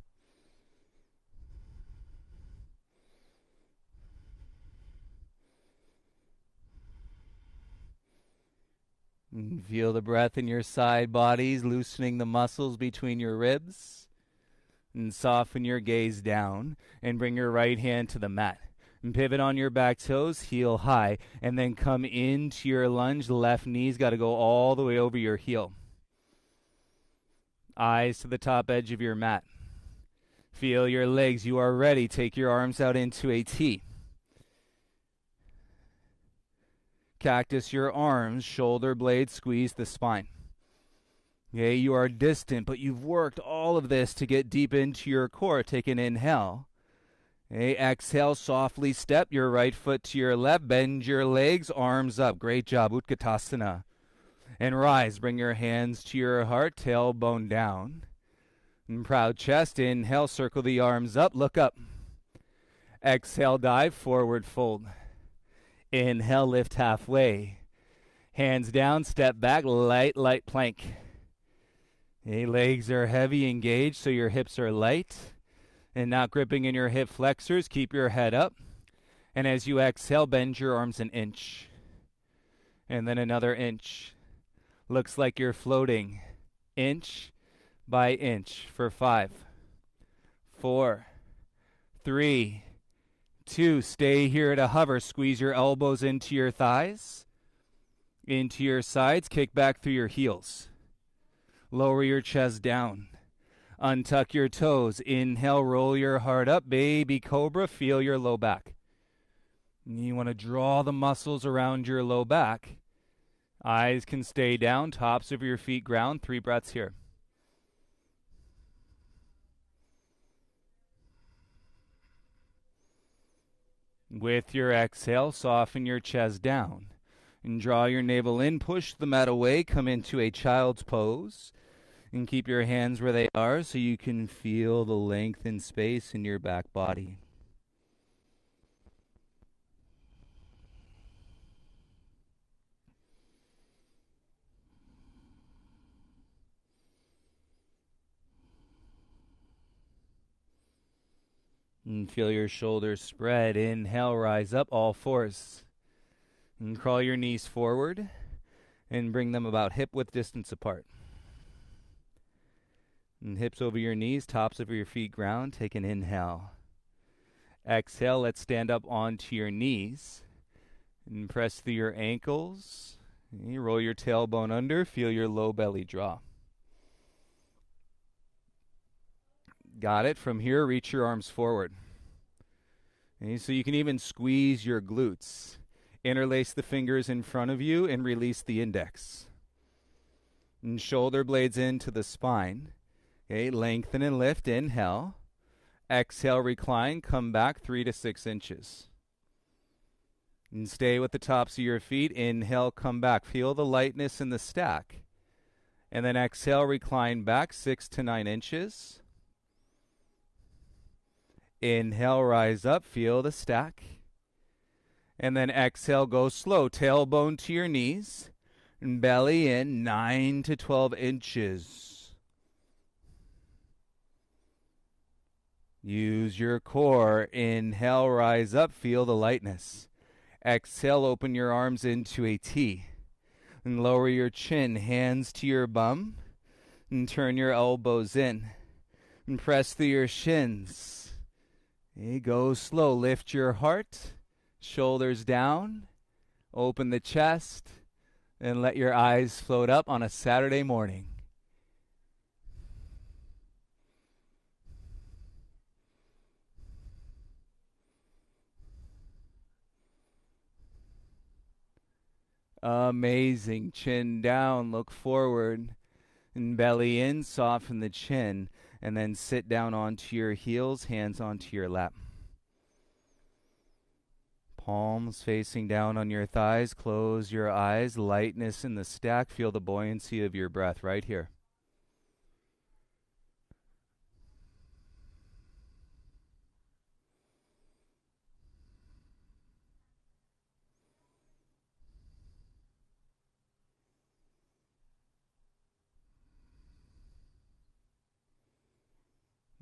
And feel the breath in your side bodies, loosening the muscles between your ribs. And soften your gaze down and bring your right hand to the mat. And pivot on your back toes, heel high, and then come into your lunge. The left knee's got to go all the way over your heel. Eyes to the top edge of your mat. Feel your legs. You are ready. Take your arms out into a T. Cactus your arms, shoulder blades, squeeze the spine. Okay, you are distant, but you've worked all of this to get deep into your core. Take an inhale. Okay, exhale, softly step your right foot to your left. Bend your legs, arms up. Great job, Utkatasana. And rise. Bring your hands to your heart, tailbone down. And proud chest. Inhale, circle the arms up. Look up. Exhale, dive, forward fold. Inhale, lift halfway. Hands down, step back, light plank. Okay, legs are heavy, engaged, so your hips are light and not gripping in your hip flexors. Keep your head up. And as you exhale, bend your arms an inch. And then another inch. Looks like you're floating inch by inch for 5, 4, 3, 2. Stay here to hover. Squeeze your elbows into your thighs, into your sides. Kick back through your heels. Lower your chest down. Untuck your toes. Inhale, roll your heart up. Baby cobra, feel your low back. You want to draw the muscles around your low back. Eyes can stay down. Tops of your feet ground. 3 breaths here. With your exhale, soften your chest down. And draw your navel in. Push the mat away. Come into a child's pose. And keep your hands where they are so you can feel the length and space in your back body. And feel your shoulders spread. Inhale, rise up, all fours. And crawl your knees forward and bring them about hip-width distance apart. And hips over your knees, tops of your feet ground. Take an inhale. Exhale, let's stand up onto your knees. And press through your ankles. And you roll your tailbone under. Feel your low belly draw. Got it. From here, reach your arms forward. Okay, so you can even squeeze your glutes. Interlace the fingers in front of you and release the index. And shoulder blades into the spine. Okay, lengthen and lift. Inhale. Exhale, recline. Come back 3 to 6 inches. And stay with the tops of your feet. Inhale, come back. Feel the lightness in the stack. And then exhale, recline back 6 to 9 inches. Inhale, rise up. Feel the stack. And then exhale, go slow. Tailbone to your knees. And belly in 9 to 12 inches. Use your core. Inhale, rise up. Feel the lightness. Exhale, open your arms into a T. And lower your chin. Hands to your bum. And turn your elbows in. And press through your shins. Okay, go slow. Lift your heart. Shoulders down. Open the chest. And let your eyes float up on a Saturday morning. Amazing. Chin down, look forward, and belly in, soften the chin, and then sit down onto your heels, hands onto your lap. Palms facing down on your thighs, close your eyes, lightness in the stack, feel the buoyancy of your breath right here.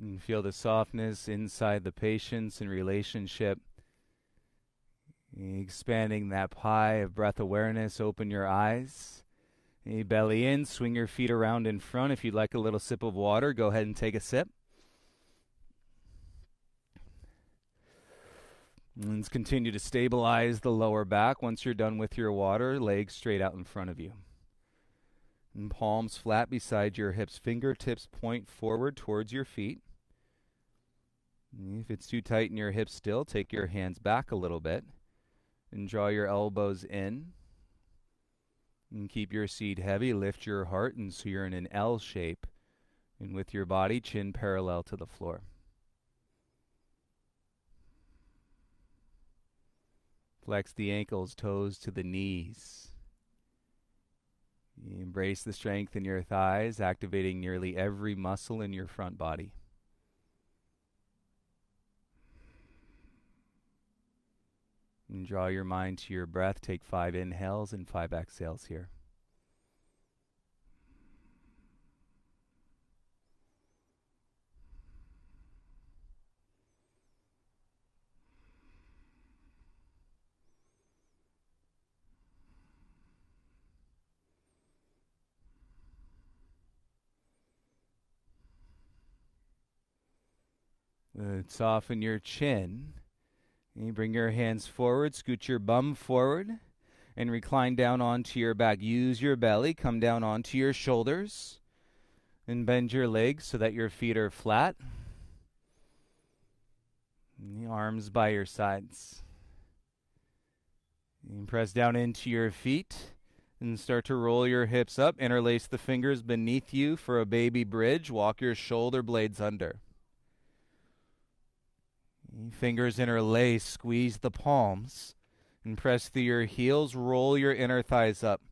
And feel the softness inside the patience and relationship. Expanding that pie of breath awareness, open your eyes. Belly in, swing your feet around in front. If you'd like a little sip of water, go ahead and take a sip. And let's continue to stabilize the lower back. Once you're done with your water, legs straight out in front of you. And palms flat beside your hips. Fingertips point forward towards your feet. If it's too tight in your hips still, take your hands back a little bit and draw your elbows in. And keep your seat heavy. Lift your heart, and so you're in an L shape. And with your body, chin parallel to the floor. Flex the ankles, toes to the knees. Embrace the strength in your thighs, activating nearly every muscle in your front body. And draw your mind to your breath. Take 5 inhales and 5 exhales here. Soften your chin. You bring your hands forward, scoot your bum forward, and recline down onto your back. Use your belly, come down onto your shoulders, and bend your legs so that your feet are flat. And the arms by your sides. And press down into your feet and start to roll your hips up. Interlace the fingers beneath you for a baby bridge. Walk your shoulder blades under. Fingers interlace, squeeze the palms, and press through your heels. Roll your inner thighs up.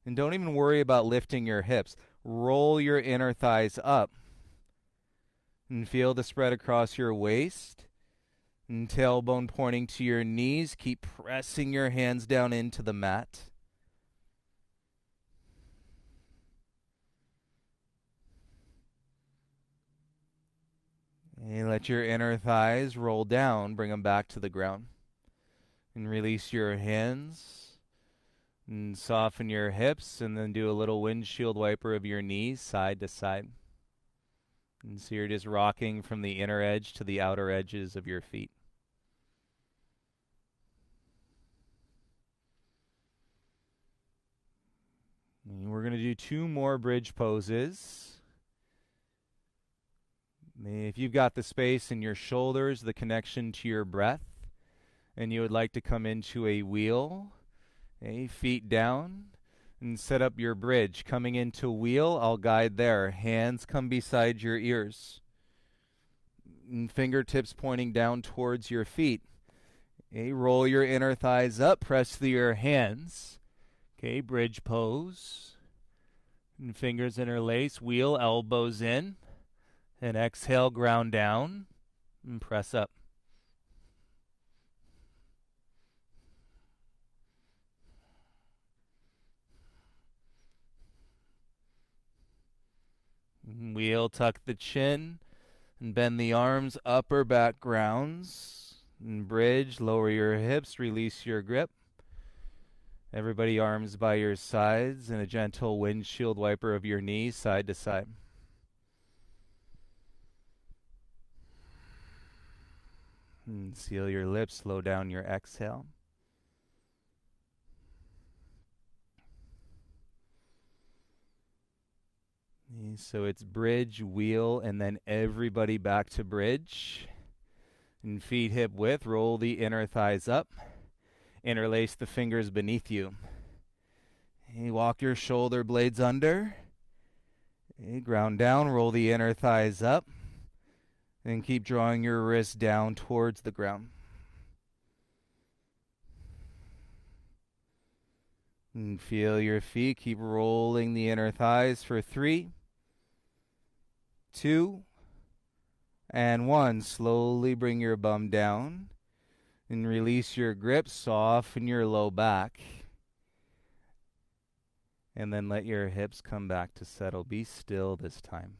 And don't even worry about lifting your hips. Roll your inner thighs up. And feel the spread across your waist. And tailbone pointing to your knees. Keep pressing your hands down into the mat. And let your inner thighs roll down. Bring them back to the ground. And release your hands. And soften your hips. And then do a little windshield wiper of your knees side to side. And so you're just rocking from the inner edge to the outer edges of your feet. And we're going to do 2 more bridge poses. If you've got the space in your shoulders, the connection to your breath, and you would like to come into a wheel, feet down, and set up your bridge. Coming into wheel, I'll guide there. Hands come beside your ears. And fingertips pointing down towards your feet. Roll your inner thighs up, press through your hands. Bridge pose. And fingers interlace, wheel, elbows in. And exhale, ground down, and press up. Wheel, tuck the chin, and bend the arms, upper back grounds. And bridge, lower your hips, release your grip. Everybody arms by your sides, and a gentle windshield wiper of your knees side to side. And seal your lips, slow down your exhale. So it's bridge, wheel, and then everybody back to bridge. And feet hip width, roll the inner thighs up. Interlace the fingers beneath you. Walk your shoulder blades under. Ground down, roll the inner thighs up. And keep drawing your wrists down towards the ground. And feel your feet. Keep rolling the inner thighs for 3, 2, and 1. Slowly bring your bum down. And release your grip. Soften your low back. And then let your hips come back to settle. Be still this time.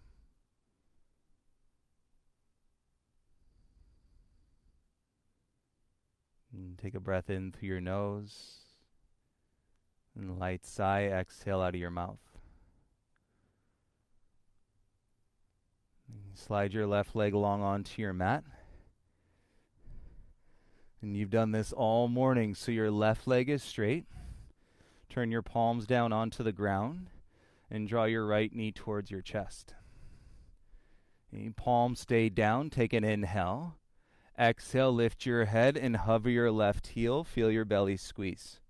And take a breath in through your nose. And light sigh, exhale out of your mouth. And slide your left leg along onto your mat. And you've done this all morning, so your left leg is straight. Turn your palms down onto the ground and draw your right knee towards your chest. Palms stay down. Take an inhale. Exhale, lift your head and hover your left heel. Feel your belly squeeze.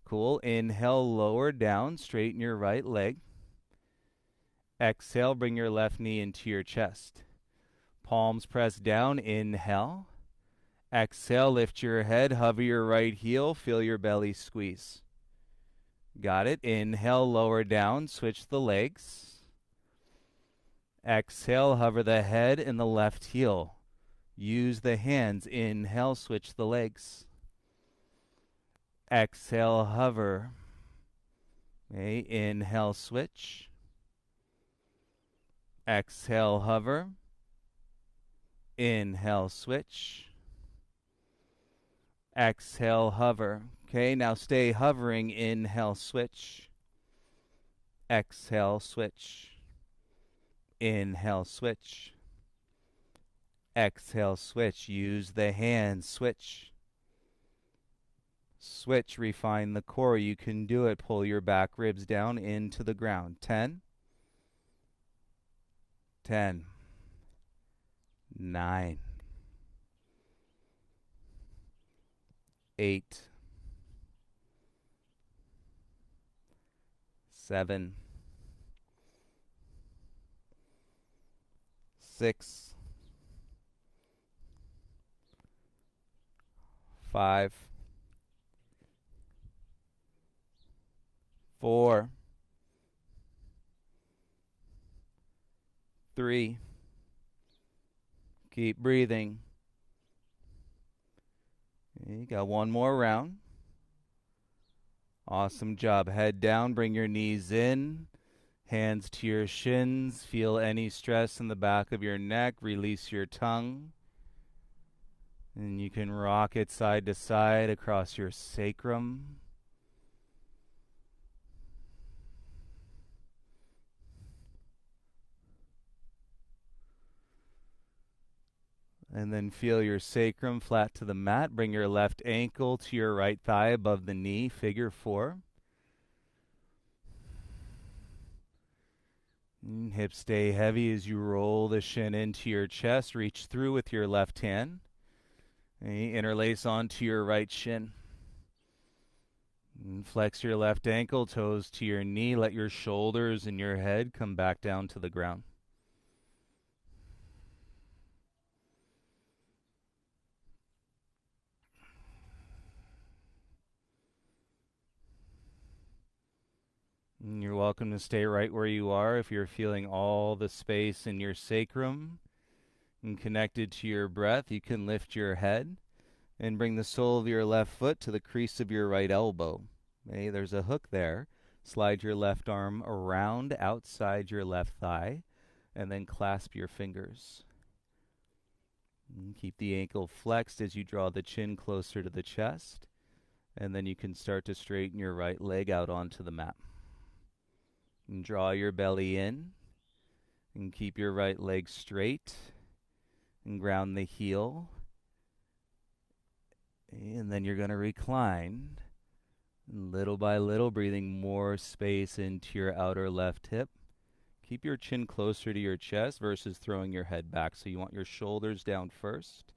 Cool. Inhale, lower down, straighten your right leg. Exhale, bring your left knee into your chest. Palms press down. Inhale. Exhale, lift your head, hover your right heel, feel your belly squeeze. Got it. Inhale, lower down, switch the legs. Exhale, hover the head and the left heel. Use the hands. Inhale, switch the legs. Exhale, hover. Okay, inhale, switch. Exhale, hover. Inhale, switch. Exhale, hover. Okay, now stay hovering. Inhale, switch. Exhale, switch. Inhale, switch. Exhale, switch. Use the hands. Switch. Switch. Refine the core. You can do it. Pull your back ribs down into the ground. 10. 10. 9. 8. 7. 6. 5. 4. 3. Keep breathing. You got one more round. Awesome job. Head down, bring your knees in, hands to your shins. Feel any stress in the back of your neck. Release your tongue. And you can rock it side to side across your sacrum. And then feel your sacrum flat to the mat. Bring your left ankle to your right thigh above the knee, figure 4. And hips stay heavy as you roll the shin into your chest. Reach through with your left hand. And interlace onto your right shin. And flex your left ankle, toes to your knee. Let your shoulders and your head come back down to the ground. And you're welcome to stay right where you are if you're feeling all the space in your sacrum and connected to your breath. You can lift your head and bring the sole of your left foot to the crease of your right elbow. Okay, there's a hook there. Slide your left arm around outside your left thigh and then clasp your fingers. And keep the ankle flexed as you draw the chin closer to the chest. And then you can start to straighten your right leg out onto the mat. And draw your belly in and keep your right leg straight and ground the heel. And then you're going to recline little by little, breathing more space into your outer left hip. Keep your chin closer to your chest versus throwing your head back. So you want your shoulders down first.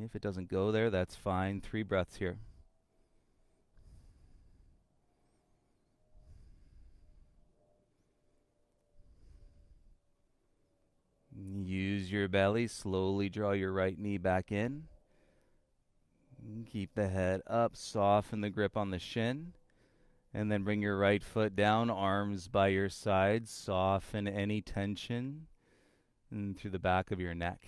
If it doesn't go there, that's fine. 3 breaths here. Use your belly. Slowly draw your right knee back in. Keep the head up. Soften the grip on the shin. And then bring your right foot down. Arms by your sides. Soften any tension and through the back of your neck.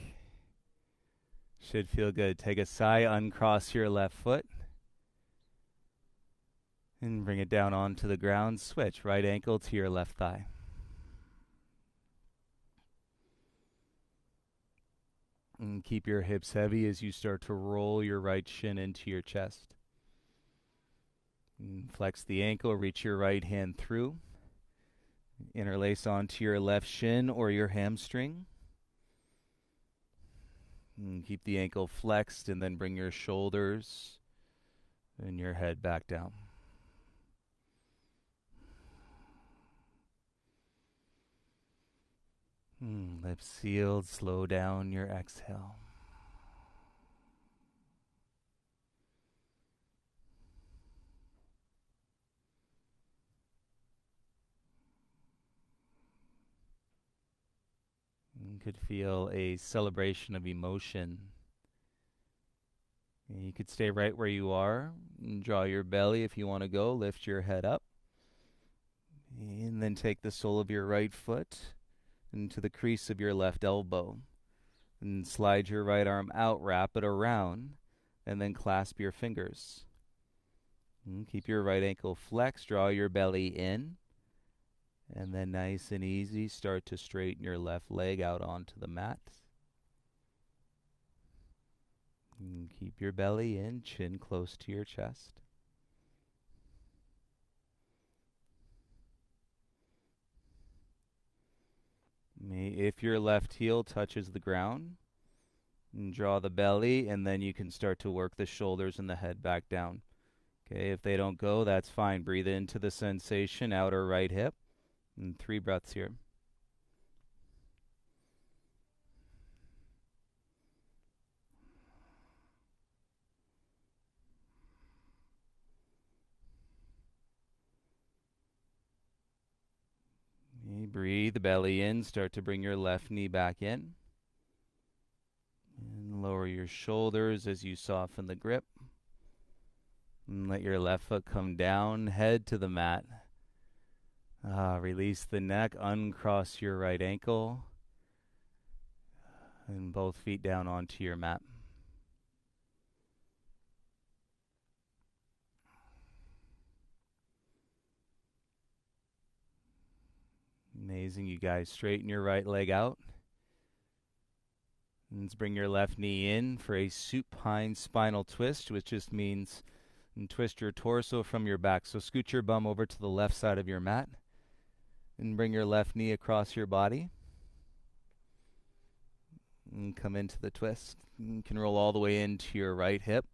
Should feel good. Take a sigh. Uncross your left foot. And bring it down onto the ground. Switch. Right ankle to your left thigh. And keep your hips heavy as you start to roll your right shin into your chest. And flex the ankle, reach your right hand through. Interlace onto your left shin or your hamstring. And keep the ankle flexed and then bring your shoulders and your head back down. Lips sealed. Slow down your exhale. You could feel a celebration of emotion. You could stay right where you are and draw your belly if you want to go. Lift your head up. And then take the sole of your right foot into the crease of your left elbow. And slide your right arm out, wrap it around, and then clasp your fingers. And keep your right ankle flexed, draw your belly in. And then nice and easy, start to straighten your left leg out onto the mat. And keep your belly in, chin close to your chest. If your left heel touches the ground, and draw the belly, and then you can start to work the shoulders and the head back down. Okay, if they don't go, that's fine. Breathe into the sensation, outer right hip, and 3 breaths here. Breathe the belly in, start to bring your left knee back in. And lower your shoulders as you soften the grip. And let your left foot come down, head to the mat. Release the neck, uncross your right ankle. And both feet down onto your mat. Amazing, you guys. Straighten your right leg out. And let's bring your left knee in for a supine spinal twist, which just means twist your torso from your back. So scoot your bum over to the left side of your mat. And bring your left knee across your body. And come into the twist. You can roll all the way into your right hip.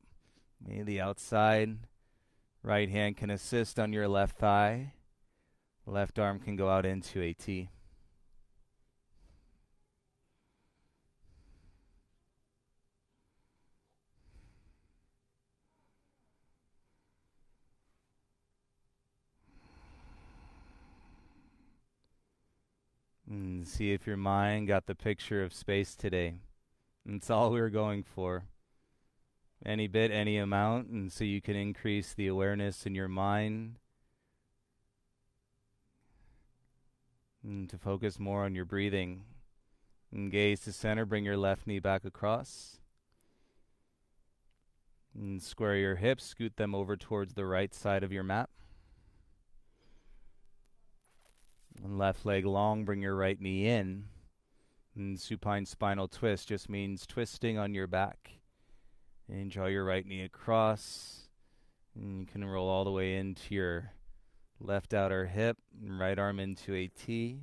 Maybe the outside. Right hand can assist on your left thigh. Left arm can go out into a T. And see if your mind got the picture of space today. That's all we were going for. Any bit, any amount, and so you can increase the awareness in your mind and to focus more on your breathing. And gaze to center, bring your left knee back across. And square your hips, scoot them over towards the right side of your mat. And left leg long, bring your right knee in. And supine spinal twist just means twisting on your back. And draw your right knee across. And you can roll all the way into your left outer hip. And right arm into a T.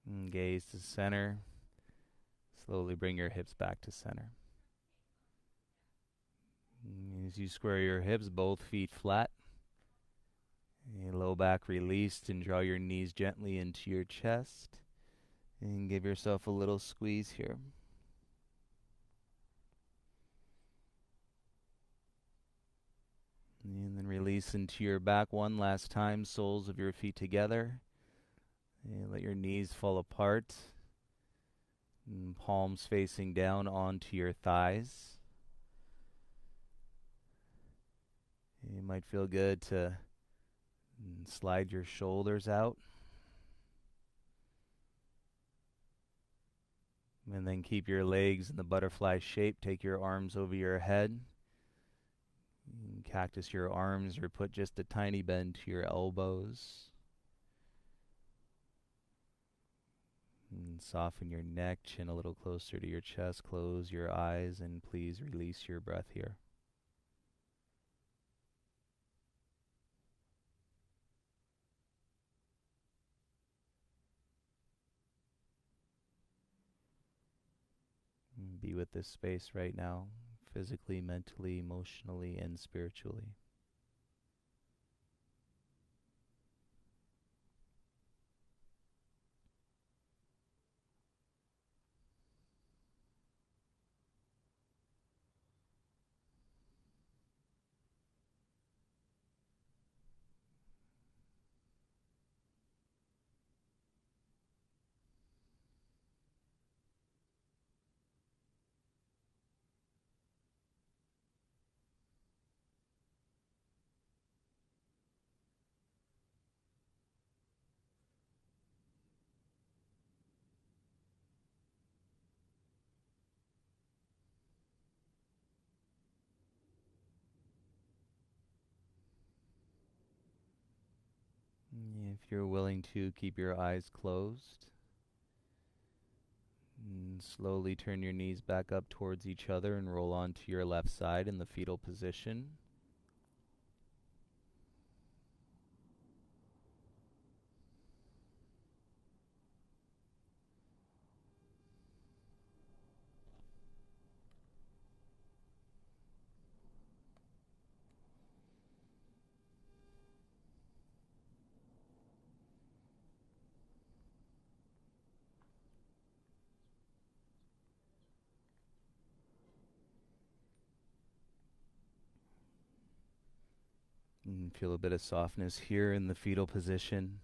And gaze to center. Slowly bring your hips back to center. As you square your hips, both feet flat. Low back released, and draw your knees gently into your chest. And give yourself a little squeeze here. And then release into your back one last time, soles of your feet together. And let your knees fall apart. And palms facing down onto your thighs. It might feel good to slide your shoulders out. And then keep your legs in the butterfly shape. Take your arms over your head. You can cactus your arms or put just a tiny bend to your elbows. And soften your neck, chin a little closer to your chest. Close your eyes and please release your breath here. And be with this space right now, physically, mentally, emotionally, and spiritually. If you're willing to, keep your eyes closed. And slowly turn your knees back up towards each other and roll onto your left side in the fetal position. And feel a bit of softness here in the fetal position.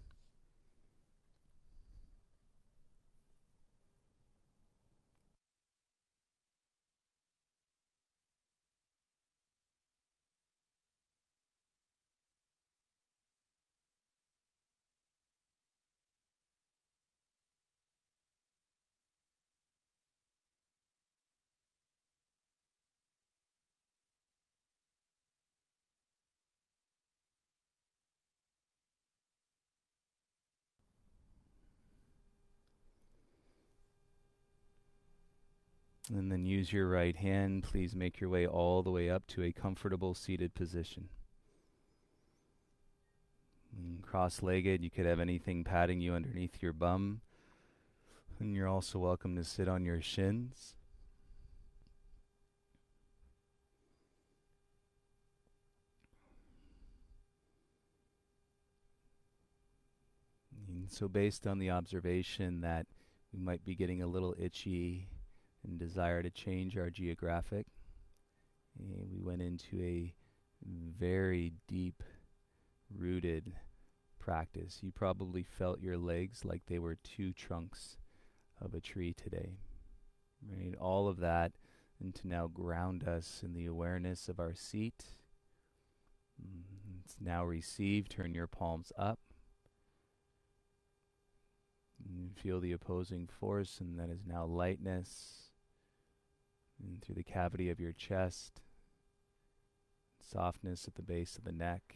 And then use your right hand. Please make your way all the way up to a comfortable seated position. Cross-legged, you could have anything patting you underneath your bum. And you're also welcome to sit on your shins. And so based on the observation that we might be getting a little itchy and desire to change our geographic, we went into a very deep rooted practice. You probably felt your legs like they were two trunks of a tree today. Right? All of that, and to now ground us in the awareness of our seat. It's now received. Turn your palms up. And feel the opposing force, and that is now lightness. And through the cavity of your chest, softness at the base of the neck.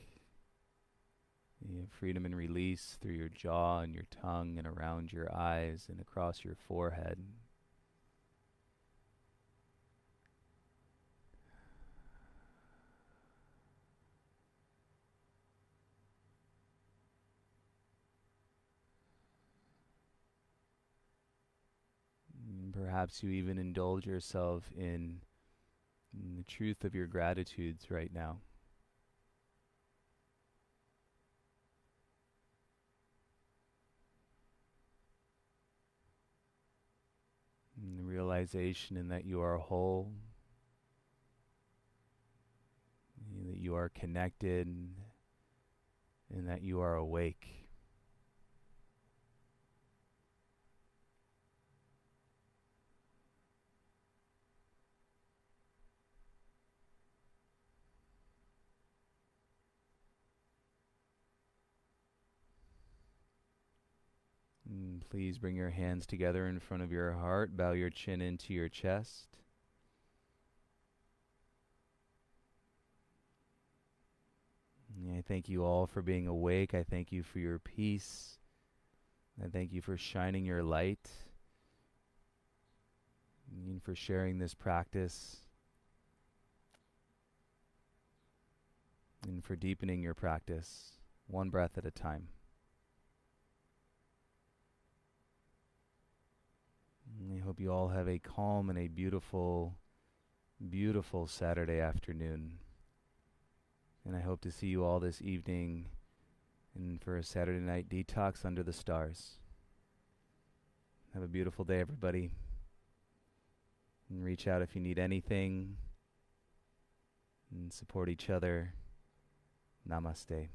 You have freedom and release through your jaw and your tongue and around your eyes and across your forehead. And perhaps you even indulge yourself in the truth of your gratitudes right now. And the realization in that you are whole, that you are connected, and that you are awake. And please bring your hands together in front of your heart. Bow your chin into your chest. I thank you all for being awake. I thank you for your peace. I thank you for shining your light and for sharing this practice and for deepening your practice one breath at a time. And I hope you all have a calm and a beautiful, beautiful Saturday afternoon. And I hope to see you all this evening and for a Saturday night detox under the stars. Have a beautiful day, everybody. And reach out if you need anything. And support each other. Namaste.